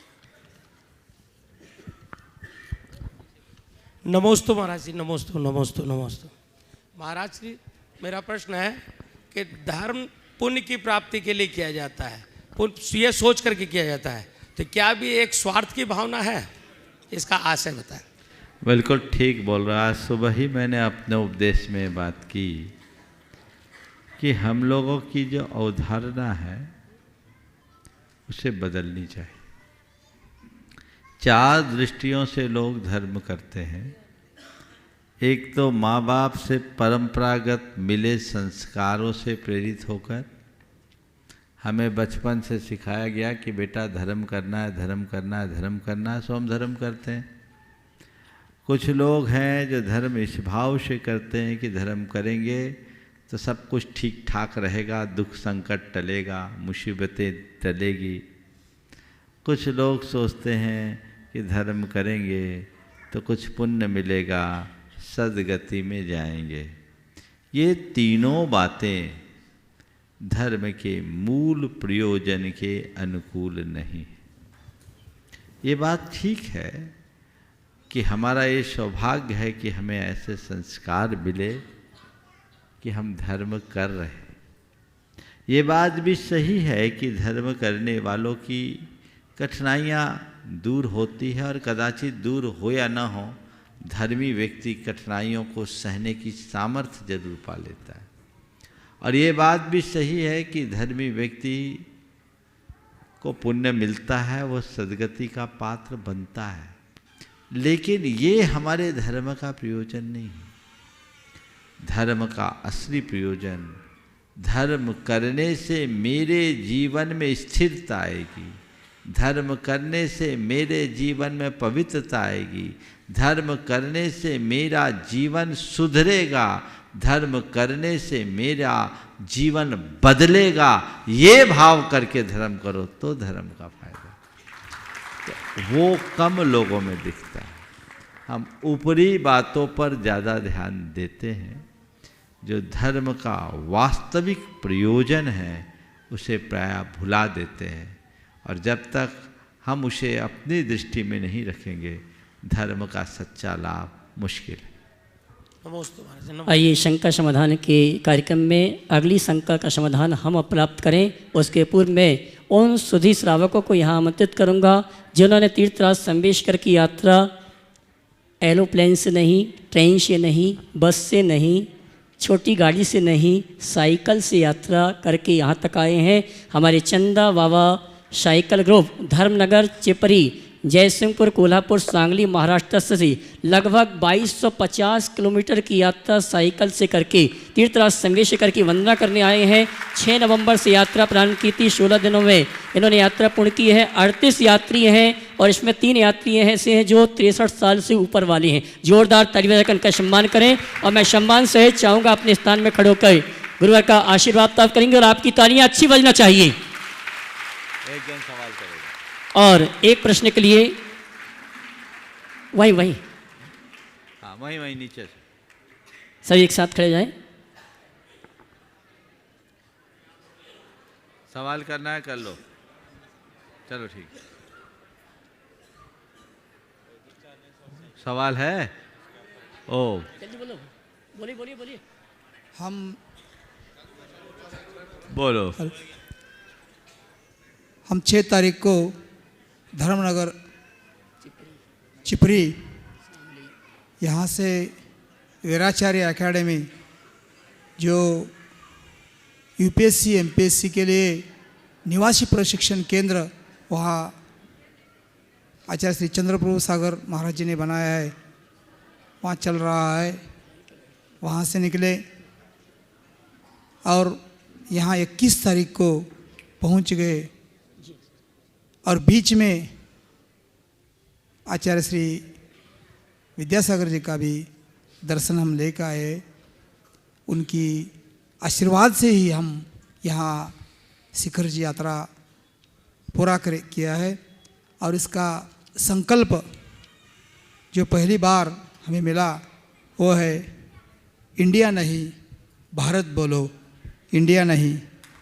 Speaker 10: नमोस्तु महाराज जी, नमोस्तु नमोस्तु नमोस्तु। महाराज जी, मेरा प्रश्न है कि धर्म पुण्य की प्राप्ति के लिए किया जाता है, पुण्य ये सोच करके किया जाता है, तो क्या भी एक स्वार्थ की भावना है? इसका आशय बताएं।
Speaker 3: बिल्कुल ठीक बोल रहा है। सुबह ही मैंने अपने उपदेश में बात की कि हम लोगों की जो अवधारणा है उसे बदलनी चाहिए। चार दृष्टियों से लोग धर्म करते हैं। एक तो माँ बाप से परंपरागत मिले संस्कारों से प्रेरित होकर हमें बचपन से सिखाया गया कि बेटा धर्म करना है, धर्म करना है, धर्म करना है, सो हम धर्म करते हैं। कुछ लोग हैं जो धर्म इस भाव से करते हैं कि धर्म करेंगे तो सब कुछ ठीक ठाक रहेगा, दुख संकट टलेगा, मुसीबतें टलेगी। कुछ लोग सोचते हैं कि धर्म करेंगे तो कुछ पुण्य मिलेगा, सदगति में जाएंगे। ये तीनों बातें धर्म के मूल प्रयोजन के अनुकूल नहीं। ये बात ठीक है कि हमारा ये सौभाग्य है कि हमें ऐसे संस्कार मिले कि हम धर्म कर रहे हैं। ये बात भी सही है कि धर्म करने वालों की कठिनाइयाँ दूर होती है, और कदाचित दूर हो या ना हो, धर्मी व्यक्ति कठिनाइयों को सहने की सामर्थ्य जरूर पा लेता है। और ये बात भी सही है कि धर्मी व्यक्ति को पुण्य मिलता है, वो सद्गति का पात्र बनता है। लेकिन ये हमारे धर्म का प्रयोजन नहीं है। धर्म का असली प्रयोजन, धर्म करने से मेरे जीवन में स्थिरता आएगी, धर्म करने से मेरे जीवन में पवित्रता आएगी, धर्म करने से मेरा जीवन सुधरेगा, धर्म करने से मेरा जीवन बदलेगा। ये भाव करके धर्म करो तो धर्म का फायदा। तो वो कम लोगों में दिखता है। हम ऊपरी बातों पर ज़्यादा ध्यान देते हैं, जो धर्म का वास्तविक प्रयोजन है उसे प्रायः भुला देते हैं। और जब तक हम उसे अपनी दृष्टि में नहीं रखेंगे, धर्म का सच्चा लाभ मुश्किल है।
Speaker 1: आइए शंका समाधान के कार्यक्रम में अगली शंका का समाधान हम प्राप्त करें। उसके पूर्व में उन सुधी श्रावकों को यहाँ आमंत्रित करूँगा जिन्होंने तीर्थराज संबेशकर की यात्रा एरोप्लेन से नहीं, ट्रेन से नहीं, बस से नहीं, छोटी गाड़ी से नहीं, साइकिल से यात्रा करके यहाँ तक आए हैं। हमारे चंदा बाबा साइकिल ग्रुप धर्मनगर चिपरी जयसिंहपुर, कोल्हापुर, सांगली, महाराष्ट्र से लगभग 2250 किलोमीटर की यात्रा साइकिल से करके तीर्थराज संगमेश्वर की वंदना करने आए हैं। 6 नवंबर से यात्रा प्रारंभ की थी। 16 दिनों में इन्होंने यात्रा पूर्ण की है। 38 यात्री हैं और इसमें 3 यात्री ऐसे हैं जो 63 साल से ऊपर वाले हैं। जोरदार ताली बजाकर इनका सम्मान करें। और मैं सम्मान से चाहूँगा अपने स्थान में खड़े होकर गुरुवर का आशीर्वाद प्राप्त करेंगे और आपकी तालियां अच्छी बजना चाहिए।
Speaker 3: एक जन सवाल करेगा
Speaker 1: और एक प्रश्न के लिए वहीं
Speaker 3: हाँ वहीं नीचे से
Speaker 1: सभी एक साथ खड़े जाएं।
Speaker 3: सवाल करना है कर लो, चलो ठीक। सवाल है? ओ
Speaker 1: जल्दी बोलो, बोलिए।
Speaker 3: बोलो।
Speaker 11: हम 6 तारीख को धर्मनगर चिपरी यहाँ से वीराचार्य एकेडमी जो यूपीएससी एमपीएससी के लिए निवासी प्रशिक्षण केंद्र वहाँ आचार्य श्री चंद्रप्रभु सागर महाराज जी ने बनाया है, वहाँ चल रहा है। वहाँ से निकले और यहाँ 21 तारीख को पहुँच गए और बीच में आचार्य श्री विद्यासागर जी का भी दर्शन हम लेकर आए। उनकी आशीर्वाद से ही हम यहाँ शिखर जी यात्रा पूरा किया है। और इसका संकल्प जो पहली बार हमें मिला वो है इंडिया नहीं भारत बोलो, इंडिया नहीं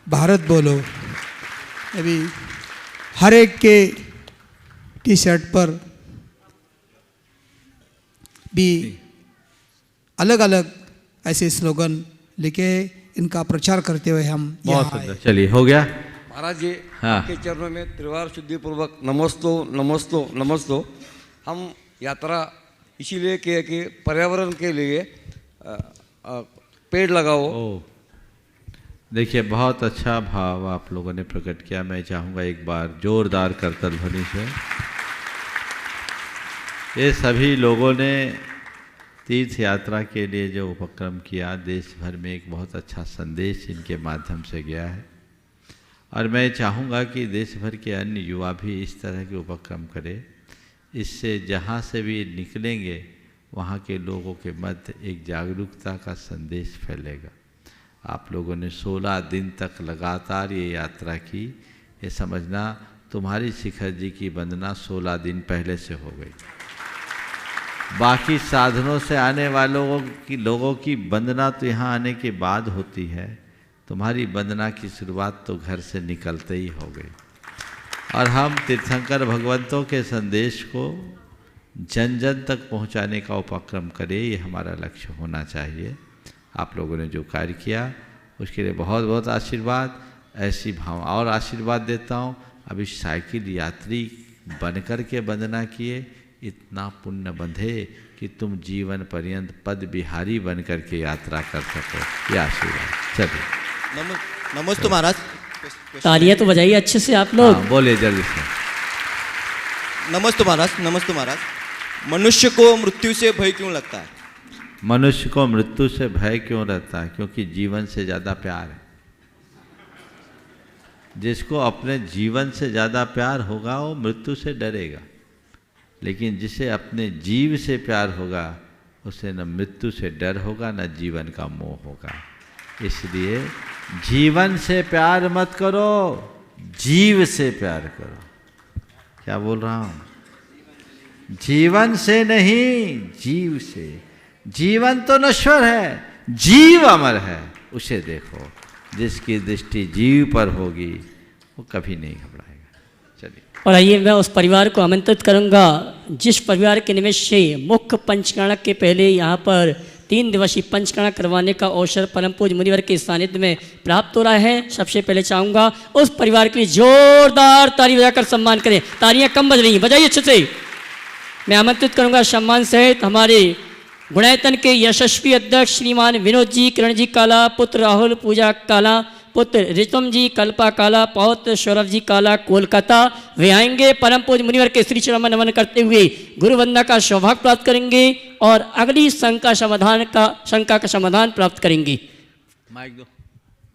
Speaker 11: भारत बोलो। अभी हर एक के टी शर्ट पर भी अलग अलग ऐसे स्लोगन लिखे, इनका प्रचार करते हुए हम
Speaker 3: बहुत सुंदर। चलिए हो गया
Speaker 12: महाराज जी।
Speaker 3: हाँ।
Speaker 12: आपके चरणों में त्रिवार शुद्धि पूर्वक नमस्तो। हम यात्रा इसीलिए किए कि पर्यावरण के लिए पेड़ लगाओ।
Speaker 3: देखिए बहुत अच्छा भाव आप लोगों ने प्रकट किया। मैं चाहूँगा एक बार जोरदार करतल ध्वनि से ये सभी लोगों ने तीर्थ यात्रा के लिए जो उपक्रम किया, देश भर में एक बहुत अच्छा संदेश इनके माध्यम से गया है। और मैं चाहूँगा कि देश भर के अन्य युवा भी इस तरह के उपक्रम करें। इससे जहाँ से भी निकलेंगे वहाँ के लोगों के मध्य एक जागरूकता का संदेश फैलेगा। आप लोगों ने 16 दिन तक लगातार ये यात्रा की। ये समझना तुम्हारी शिखर जी की वंदना 16 दिन पहले से हो गई। बाकी साधनों से आने वालों की लोगों की वंदना तो यहाँ आने के बाद होती है। तुम्हारी वंदना की शुरुआत तो घर से निकलते ही हो गई। और हम तीर्थंकर भगवंतों के संदेश को जन जन तक पहुँचाने का उपक्रम करें, ये हमारा लक्ष्य होना चाहिए। आप लोगों ने जो कार्य किया उसके लिए बहुत बहुत आशीर्वाद। ऐसी भाव और आशीर्वाद देता हूँ। अभी साइकिल यात्री बनकर के वंदना किए, इतना पुण्य बंधे कि तुम जीवन पर्यंत पद बिहारी बन कर के यात्रा कर सको। ये आशीर्वाद। चलिए
Speaker 13: नमस्ते महाराज।
Speaker 1: तालियां तो बजाइए अच्छे से आप लोग।
Speaker 3: हाँ, बोलिए जल्दी से।
Speaker 13: नमस्ते महाराज। मनुष्य को मृत्यु से भय क्यों लगता है?
Speaker 3: मनुष्य को मृत्यु से भय क्यों रहता है? क्योंकि जीवन से ज़्यादा प्यार है। जिसको अपने जीवन से ज़्यादा प्यार होगा वो मृत्यु से डरेगा। लेकिन जिसे अपने जीव से प्यार होगा उसे न मृत्यु से डर होगा न जीवन का मोह होगा। इसलिए जीवन से प्यार मत करो, जीव से प्यार करो। क्या बोल रहा हूँ? जीवन से नहीं, जीव से। जीवन तो नश्वर है, जीव अमर है। उसे देखो। जिसकी दृष्टि जीव पर होगी वो कभी नहीं घबराएगा। चलिए।
Speaker 1: और आइए मैं उस परिवार को आमंत्रित करूंगा जिस परिवार के निमित्त से मुख्य पंचकर्णक के पहले यहाँ पर 3 दिवसीय पंचकर्णक करवाने का अवसर परम पूज्य मुनिवर के सानिध्य में प्राप्त हो रहा है। सबसे पहले चाहूँगा उस परिवार के लिए जोरदार ताली बजाकर सम्मान करें। तालियां कम बज रही हैं, बजाइए अच्छे से। मैं आमंत्रित करूँगा सम्मान सहित हमारे गुणायतन के यशस्वी अध्यक्ष श्रीमान विनोद जी, किरण जी काला, पुत्र राहुल, पूजा काला, पुत्र रितम जी कल्पा काला, पौत्र सौरभ जी काला, कोलकाता। वे आएंगे परम पूज्य मुनिवर के श्री चरण में नमन करते हुए गुरु वंदना का सौभाग्य प्राप्त करेंगे और अगली शंका का समाधान प्राप्त करेंगे।
Speaker 3: माइक दो।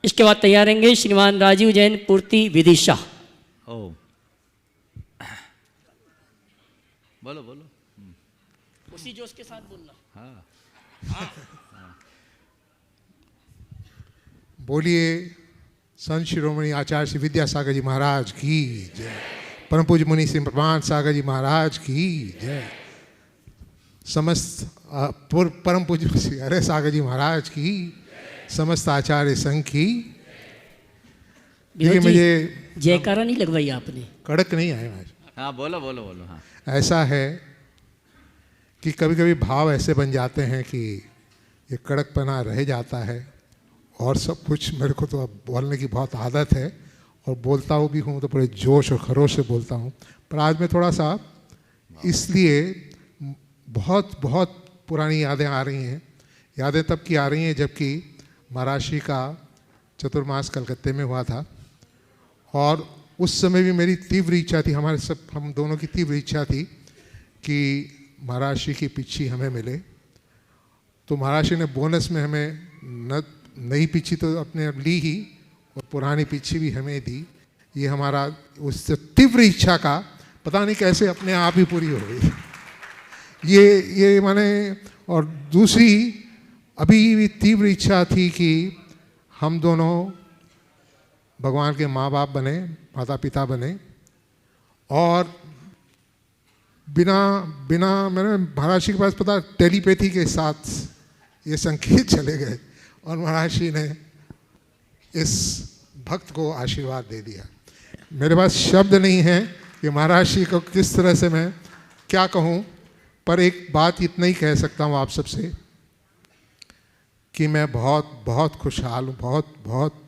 Speaker 1: इसके बाद तैयार रहेंगे श्रीमान राजीव जैन पूर्ति विदिशा।
Speaker 3: ओ बोलो बोलो।
Speaker 1: उसी जोश के साथ बोलना।
Speaker 3: हाँ।
Speaker 14: बोलिए संत शिरोमणि आचार्य श्री विद्यासागर जी महाराज की जय। परम पूज्य मुनि श्री प्रमाण सागर जी महाराज की जय। समस्त परम पूज्य श्री हरे सागर जी महाराज की, समस्त आचार्य संघ की। देखिए मुझे
Speaker 1: जयकारा नहीं लगवाई आपने,
Speaker 14: कड़क नहीं आए आज।
Speaker 3: हाँ बोलो बोलो बोलो। हाँ
Speaker 14: ऐसा है कि कभी कभी भाव ऐसे बन जाते हैं कि ये कड़कपना रह जाता है और सब कुछ मेरे को तो अब बोलने की बहुत आदत है और बोलता हूँ भी हूँ तो बड़े जोश और खरोश से बोलता हूँ। पर आज मैं थोड़ा सा इसलिए बहुत बहुत पुरानी यादें आ रही हैं। यादें तब की आ रही हैं जबकि महाराष्ट्र का चतुर्मास कलकत्ते में हुआ था और उस समय भी मेरी तीव्र इच्छा थी, हम दोनों की तीव्र इच्छा थी कि महाराष्ट्र की पिच्छी हमें मिले। तो महाराष्ट्र ने बोनस में हमें नई पिच्छी तो अपने ली ही और पुरानी पिच्छी भी हमें दी। ये हमारा उस तीव्र इच्छा का पता नहीं कैसे अपने आप ही पूरी हो गई। ये माने, और दूसरी अभी भी तीव्र इच्छा थी कि हम दोनों भगवान के माँ बाप बने, माता पिता बने और बिना मैंने महाराष्ट्र के पास पता टेलीपैथी के साथ ये संकेत चले गए और महाराष्ट्र ने इस भक्त को आशीर्वाद दे दिया। मेरे पास शब्द नहीं है कि महाराष्ट्र को किस तरह से मैं क्या कहूँ, पर एक बात इतना ही कह सकता हूँ आप सबसे कि मैं बहुत बहुत खुशहाल हूँ, बहुत बहुत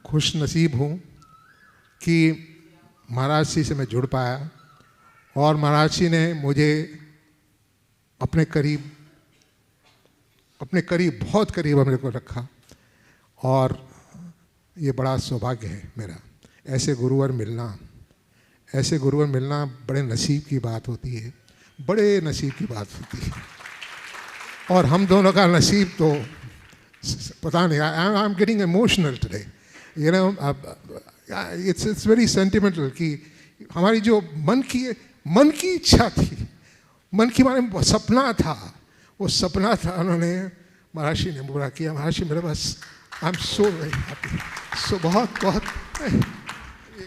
Speaker 14: खुश नसीब हूँ कि महाराष्ट्र से मैं जुड़ पाया और महाराष्ट्र ने मुझे अपने करीब बहुत करीब मेरे को रखा और ये बड़ा सौभाग्य है मेरा। ऐसे गुरुवर मिलना बड़े नसीब की बात होती है, बड़े नसीब की बात होती है। और हम दोनों का नसीब तो पता नहीं, I am getting emotional today, you know, it's very sentimental कि हमारी जो मन की इच्छा थी, मन की माने सपना था, वो सपना था उन्होंने महाराष्ट्र ने पूरा किया। महाराष्ट्र मेरे पास, I am so very happy, so बहुत बहुत।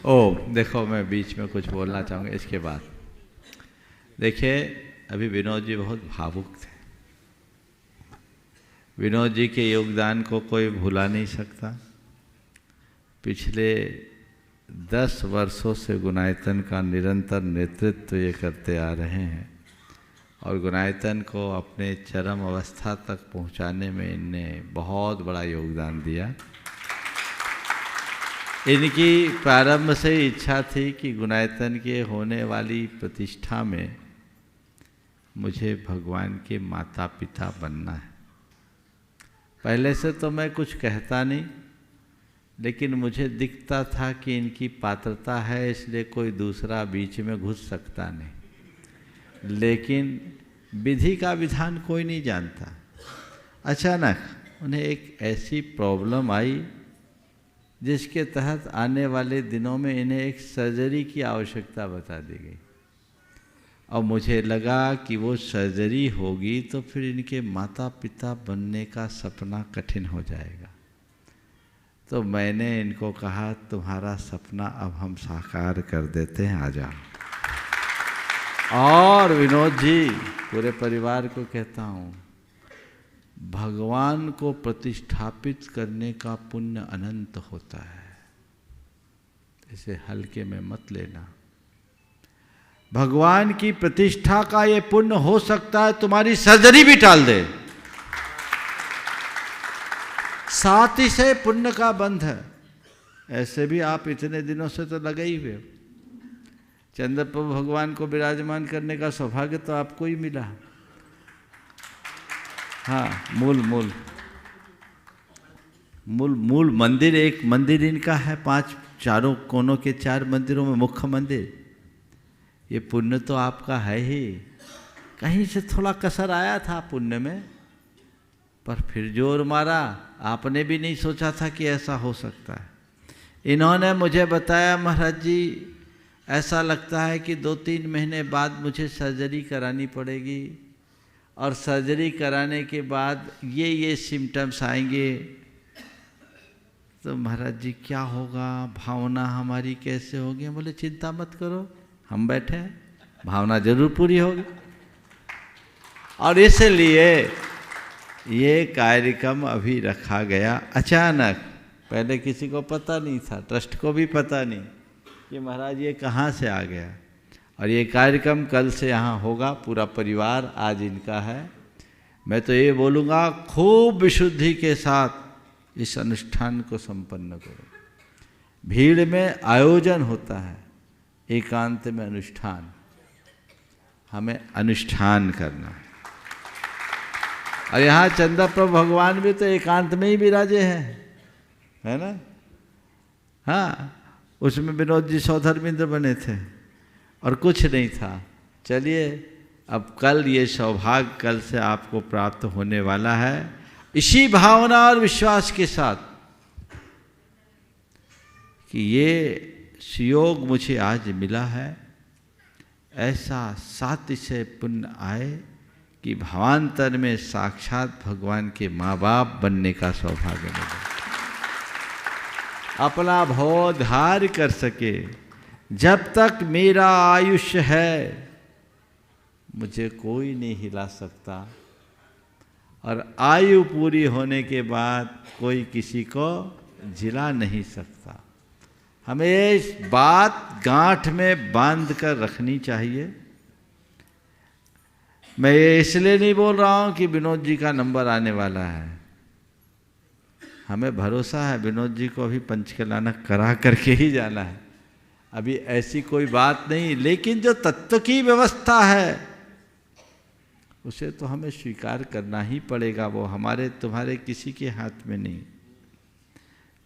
Speaker 3: ओ देखो, मैं बीच में कुछ बोलना चाहूँगा इसके बाद। देखिए अभी विनोद जी बहुत भावुक थे। विनोद जी के योगदान को कोई भुला नहीं सकता। पिछले 10 वर्षों से गुणायतन का निरंतर नेतृत्व ये करते आ रहे हैं और गुणायतन को अपने चरम अवस्था तक पहुंचाने में इनने बहुत बड़ा योगदान दिया। इनकी प्रारंभ से इच्छा थी कि गुणायतन के होने वाली प्रतिष्ठा में मुझे भगवान के माता पिता बनना है। पहले से तो मैं कुछ कहता नहीं, लेकिन मुझे दिखता था कि इनकी पात्रता है, इसलिए कोई दूसरा बीच में घुस सकता नहीं। लेकिन विधि का विधान कोई नहीं जानता। अचानक उन्हें एक ऐसी प्रॉब्लम आई जिसके तहत आने वाले दिनों में इन्हें एक सर्जरी की आवश्यकता बता दी गई और मुझे लगा कि वो सर्जरी होगी तो फिर इनके माता पिता बनने का सपना कठिन हो जाएगा। तो मैंने इनको कहा, तुम्हारा सपना अब हम साकार कर देते हैं, आ जाओ। और विनोद जी, पूरे परिवार को कहता हूँ, भगवान को प्रतिष्ठापित करने का पुण्य अनंत होता है, इसे हल्के में मत लेना। भगवान की प्रतिष्ठा का ये पुण्य हो सकता है तुम्हारी सर्जरी भी टाल दे। साथ ही से पुण्य का बंध है। ऐसे भी आप इतने दिनों से तो लगे ही हुए। चंद्रप्रभु भगवान को विराजमान करने का सौभाग्य तो आपको ही मिला। हाँ, मूल मूल मंदिर, एक मंदिर इनका है, 5 चारों कोनों के 4 मंदिरों में मुख्य मंदिर। ये पुण्य तो आपका है ही, कहीं से थोड़ा कसर आया था पुण्य में, पर फिर जोर मारा। आपने भी नहीं सोचा था कि ऐसा हो सकता है। इन्होंने मुझे बताया, महाराज जी ऐसा लगता है कि 2-3 महीने बाद मुझे सर्जरी करानी पड़ेगी, और सर्जरी कराने के बाद ये सिम्टम्स आएंगे। तो महाराज जी क्या होगा, भावना हमारी कैसे होगी? बोले चिंता मत करो, हम बैठे हैं, भावना जरूर पूरी होगी। और इसलिए ये कार्यक्रम अभी रखा गया अचानक, पहले किसी को पता नहीं था, ट्रस्ट को भी पता नहीं कि महाराज ये कहाँ से आ गया। और ये कार्यक्रम कल से यहाँ होगा, पूरा परिवार आज इनका है। मैं तो ये बोलूँगा खूब विशुद्धि के साथ इस अनुष्ठान को संपन्न करो। भीड़ में आयोजन होता है, एकांत में अनुष्ठान, हमें अनुष्ठान करना है। और यहाँ चंदा प्रभु भगवान भी तो एकांत में ही विराजे हैं, है ना? हाँ, उसमें विनोद जी सौधर्मेंद्र बने थे और कुछ नहीं था। चलिए, अब कल ये सौभाग्य कल से आपको प्राप्त होने वाला है। इसी भावना और विश्वास के साथ कि ये सुयोग मुझे आज मिला है, ऐसा साथ से पुण्य आए कि भावांतर में साक्षात भगवान के माँ बाप बनने का सौभाग्य मिले, अपना भवोद्धार कर सके। जब तक मेरा आयुष्य है मुझे कोई नहीं हिला सकता, और आयु पूरी होने के बाद कोई किसी को जिला नहीं सकता। हमें इस बात गांठ में बांध कर रखनी चाहिए। मैं ये इसलिए नहीं बोल रहा हूँ कि विनोद जी का नंबर आने वाला है। हमें भरोसा है विनोद जी को अभी पंचकलाना करा करके ही जाना है, अभी ऐसी कोई बात नहीं। लेकिन जो तत्व की व्यवस्था है उसे तो हमें स्वीकार करना ही पड़ेगा, वो हमारे तुम्हारे किसी के हाथ में नहीं।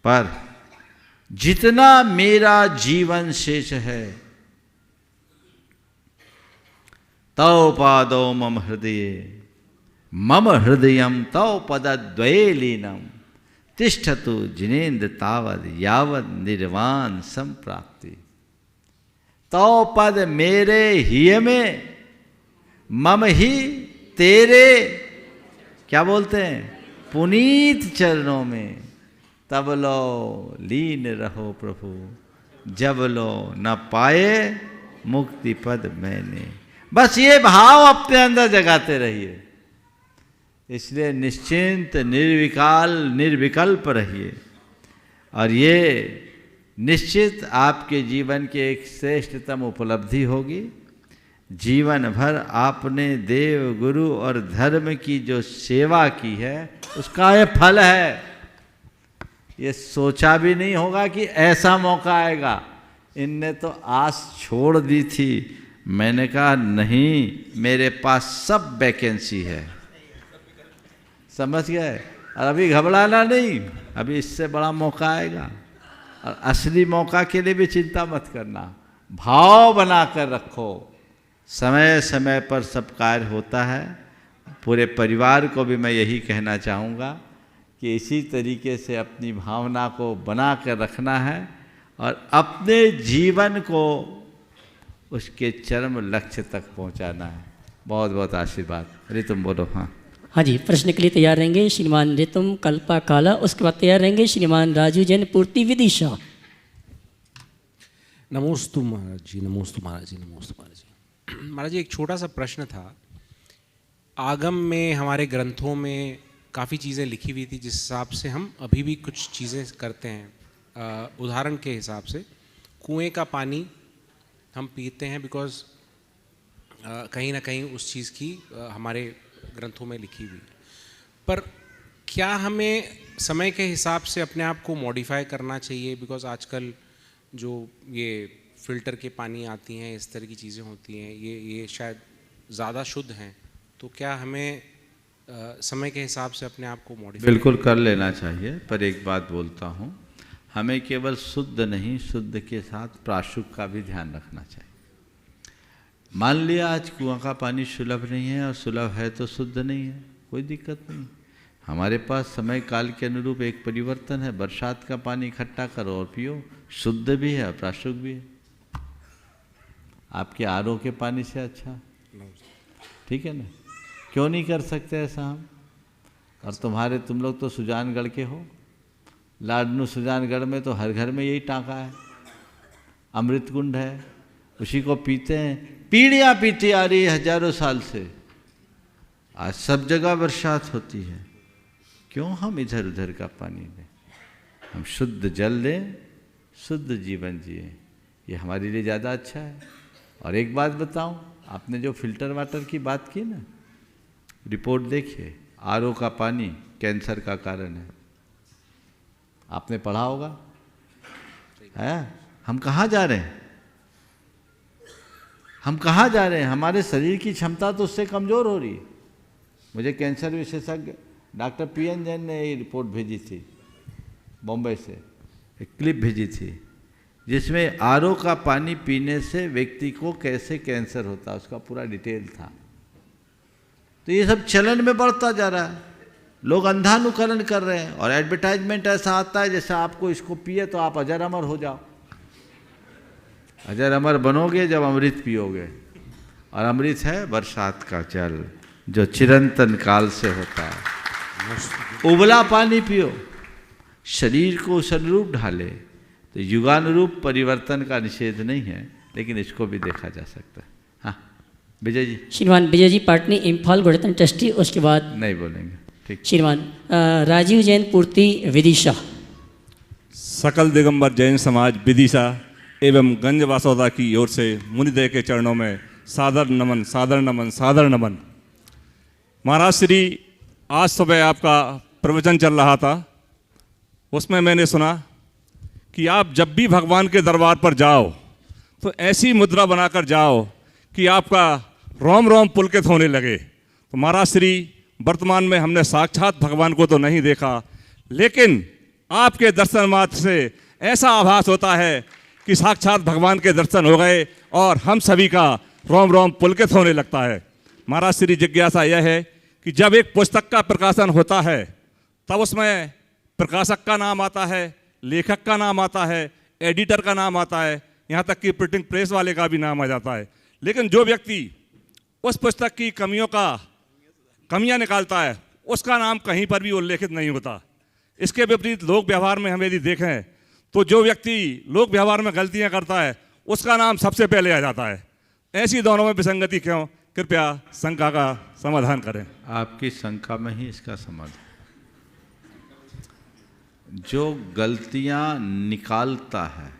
Speaker 3: पर जितना मेरा जीवन शेष है, तौ पादौ मम हृदयम तौ पदद्वये लीनम तिष्ठतु जिनेन्द्र तावद यावद निर्वाण संप्राप्ति। तौ पद मेरे हिय में, मम ही तेरे, क्या बोलते हैं, पुनीत चरणों में, तब लो लीन रहो प्रभु, जब लो न पाए मुक्ति पद मैंने। बस ये भाव अपने अंदर जगाते रहिए। इसलिए निश्चिंत निर्विकल्प रहिए, और ये निश्चित आपके जीवन की एक श्रेष्ठतम उपलब्धि होगी। जीवन भर आपने देव गुरु और धर्म की जो सेवा की है उसका ये फल है। ये सोचा भी नहीं होगा कि ऐसा मौका आएगा। इनने तो आस छोड़ दी थी, मैंने कहा नहीं, मेरे पास सब वैकेंसी है, समझ गए? और अभी घबराना नहीं, अभी इससे बड़ा मौका आएगा। और असली मौका के लिए भी चिंता मत करना, भाव बना कर रखो। समय समय पर सब कार्य होता है। पूरे परिवार को भी मैं यही कहना चाहूँगा कि इसी तरीके से अपनी भावना को बना कर रखना है और अपने जीवन को उसके चरम लक्ष्य तक पहुँचाना है। बहुत बहुत आशीर्वाद। रितुम बोलो। हाँ
Speaker 1: हाँ जी, प्रश्न के लिए तैयार रहेंगे श्रीमान रितुम कल्पा काला, उसके बाद तैयार रहेंगे श्रीमान राजू जैन पूर्ति विदिशा।
Speaker 15: नमोस्तु महाराज जी, नमोस्तु महाराज जी, नमोस्तु महाराज जी। महाराज जी, एक छोटा सा प्रश्न था। आगम में हमारे ग्रंथों में काफ़ी चीज़ें लिखी हुई थी जिस हिसाब से हम अभी भी कुछ चीज़ें करते हैं। उदाहरण के हिसाब से कुएं का पानी हम पीते हैं बिकॉज कहीं ना कहीं उस चीज़ की हमारे ग्रंथों में लिखी हुई। पर क्या हमें समय के हिसाब से अपने आप को मॉडिफाई करना चाहिए? बिकॉज आजकल जो ये फ़िल्टर के पानी आती हैं, इस तरह की चीज़ें होती हैं, ये शायद ज़्यादा शुद्ध हैं। तो क्या हमें समय के हिसाब से अपने आप को मॉडिफाई?
Speaker 3: बिल्कुल कर लेना चाहिए, पर एक बात बोलता हूँ, हमें केवल शुद्ध नहीं, शुद्ध के साथ प्राशुक का भी ध्यान रखना चाहिए। मान लिया आज कुआं का पानी सुलभ नहीं है, और सुलभ है तो शुद्ध नहीं है, कोई दिक्कत नहीं। हमारे पास समय काल के अनुरूप एक परिवर्तन है, बरसात का पानी इकट्ठा करो और पियो, शुद्ध भी है और प्राशुक भी है। आपके आरओ के पानी से अच्छा, ठीक है ना? क्यों नहीं कर सकते ऐसा हम? और तुम लोग तो सुजानगढ़ के हो, लाडनू सुजानगढ़ में तो हर घर में यही टाँका है, अमृत कुंड है, उसी को पीते हैं, पीढ़ियाँ पीती आ रही है हजारों साल से। आज सब जगह बरसात होती है, क्यों हम इधर उधर का पानी लें? हम शुद्ध जल लें, शुद्ध जीवन जिए, ये हमारे लिए ज़्यादा अच्छा है। और एक बात बताऊं, आपने जो फिल्टर वाटर की बात की ना, रिपोर्ट देखिए, आरओ का पानी कैंसर का कारण है, आपने पढ़ा होगा है? हम कहाँ जा रहे हैं? हम कहाँ जा रहे हैं? हमारे शरीर की क्षमता तो उससे कमज़ोर हो रही है। मुझे कैंसर विशेषज्ञ डॉक्टर पीएन जैन ने ये रिपोर्ट भेजी थी बॉम्बे से, एक क्लिप भेजी थी जिसमें आरओ का पानी पीने से व्यक्ति को कैसे कैंसर होता है, उसका पूरा डिटेल था। तो ये सब चलन में बढ़ता जा रहा है, लोग अंधानुकरण कर रहे हैं, और एडवर्टाइजमेंट ऐसा आता है जैसे आपको इसको पिए तो आप अजर अमर हो जाओ। अजर अमर बनोगे जब अमृत पियोगे, और अमृत है बरसात का जल जो चिरंतन काल से होता है। उबला पानी पियो, शरीर को उस अनुरूप ढाले, तो युगानुरूप परिवर्तन का निषेध नहीं है, लेकिन इसको भी देखा जा सकता है। हाँ विजय जी।
Speaker 1: श्रीमान विजय जी पाटनी, इम्फाल गोड़तन ट्रस्टी, उसके बाद
Speaker 3: नहीं बोलेंगे, ठीक।
Speaker 1: श्रीमान राजीव जैन पूर्ति विदिशा।
Speaker 16: सकल दिगंबर जैन समाज विदिशा एवं गंज वासौदा की ओर से मुनिदेव के चरणों में सादर नमन, सादर नमन, सादर नमन। महाराज श्री, आज सुबह आपका प्रवचन चल रहा था, उसमें मैंने सुना कि आप जब भी भगवान के दरबार पर जाओ तो ऐसी मुद्रा बनाकर जाओ कि आपका रोम रोम पुलकित होने लगे। तो महाराज श्री, वर्तमान में हमने साक्षात भगवान को तो नहीं देखा, लेकिन आपके दर्शन मात्र से ऐसा आभास होता है कि साक्षात भगवान के दर्शन हो गए और हम सभी का रोम रोम पुलकित होने लगता है। महाराज श्री, जिज्ञासा यह है कि जब एक पुस्तक का प्रकाशन होता है तब उसमें प्रकाशक का नाम आता है, लेखक का नाम आता है, एडिटर का नाम आता है, यहाँ तक कि प्रिंटिंग प्रेस वाले का भी नाम आ जाता है। लेकिन जो व्यक्ति उस पुस्तक की कमियां निकालता है, उसका नाम कहीं पर भी उल्लेखित नहीं होता। इसके विपरीत लोक व्यवहार में हम यदि देखें तो जो व्यक्ति लोक व्यवहार में गलतियां करता है उसका नाम सबसे पहले आ जाता है। ऐसी दोनों में विसंगति क्यों? कृपया शंका का समाधान करें।
Speaker 3: आपकी शंका में ही इसका समाधान। जो गलतियां निकालता है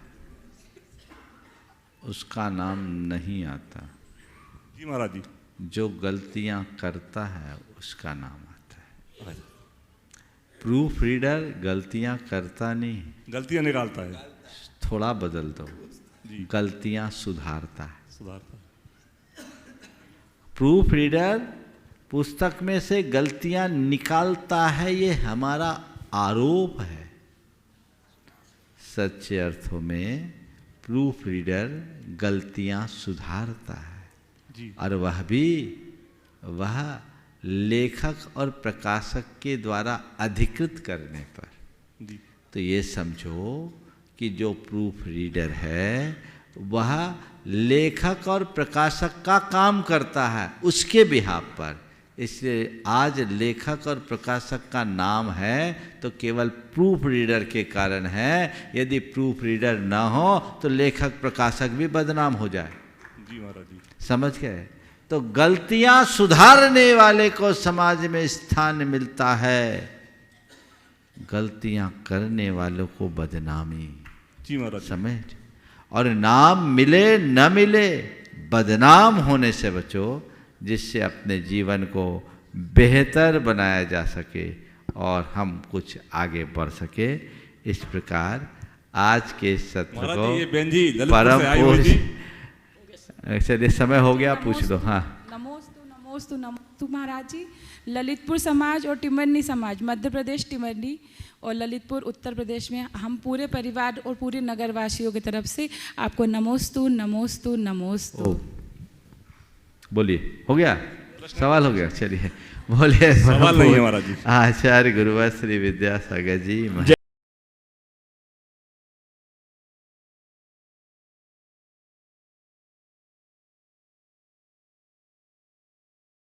Speaker 3: उसका नाम नहीं आता।
Speaker 16: जी महाराज जी।
Speaker 3: जो गलतियां करता है उसका नाम आता है। प्रूफ रीडर गलतियां करता नहीं,
Speaker 16: गलतियां निकालता है।
Speaker 3: थोड़ा बदल दो, गलतियां सुधारता है। प्रूफ रीडर पुस्तक में से गलतियां निकालता है, ये हमारा आरोप है। सच्चे अर्थों में प्रूफ रीडर गलतियां सुधारता है, और वह लेखक और प्रकाशक के द्वारा अधिकृत करने पर। तो ये समझो कि जो प्रूफ रीडर है वह लेखक और प्रकाशक का काम करता है उसके बिहाफ पर। इसलिए आज लेखक और प्रकाशक का नाम है तो केवल प्रूफ रीडर के कारण है। यदि प्रूफ रीडर ना हो तो लेखक प्रकाशक भी बदनाम हो जाए।
Speaker 16: जी महाराज जी।
Speaker 3: समझ गए? तो गलतियां सुधारने वाले को समाज में स्थान मिलता है, गलतियां करने वालों को बदनामी।
Speaker 16: जी महाराज।
Speaker 3: समझ? और नाम मिले न मिले, बदनाम होने से बचो, जिससे अपने जीवन को बेहतर बनाया जा सके और हम कुछ आगे बढ़ सके। इस प्रकार आज के सत्र को परम पूज्य, चलिए समय हो गया, पूछ दो। हाँ।
Speaker 17: नमोस्तु महाराज जी। ललितपुर समाज और टिमरनी समाज, मध्य प्रदेश टिमरनी और ललितपुर उत्तर प्रदेश में हम पूरे परिवार और पूरे नगरवासियों की तरफ से आपको नमोस्तु नमोस्तु नमोस्तु।
Speaker 3: बोलिए, हो गया सवाल? हो गया, चलिए बोलिए।
Speaker 16: सवाल नहीं है महाराज जी।
Speaker 3: आचार्य गुरुवर श्री विद्यासागर जी।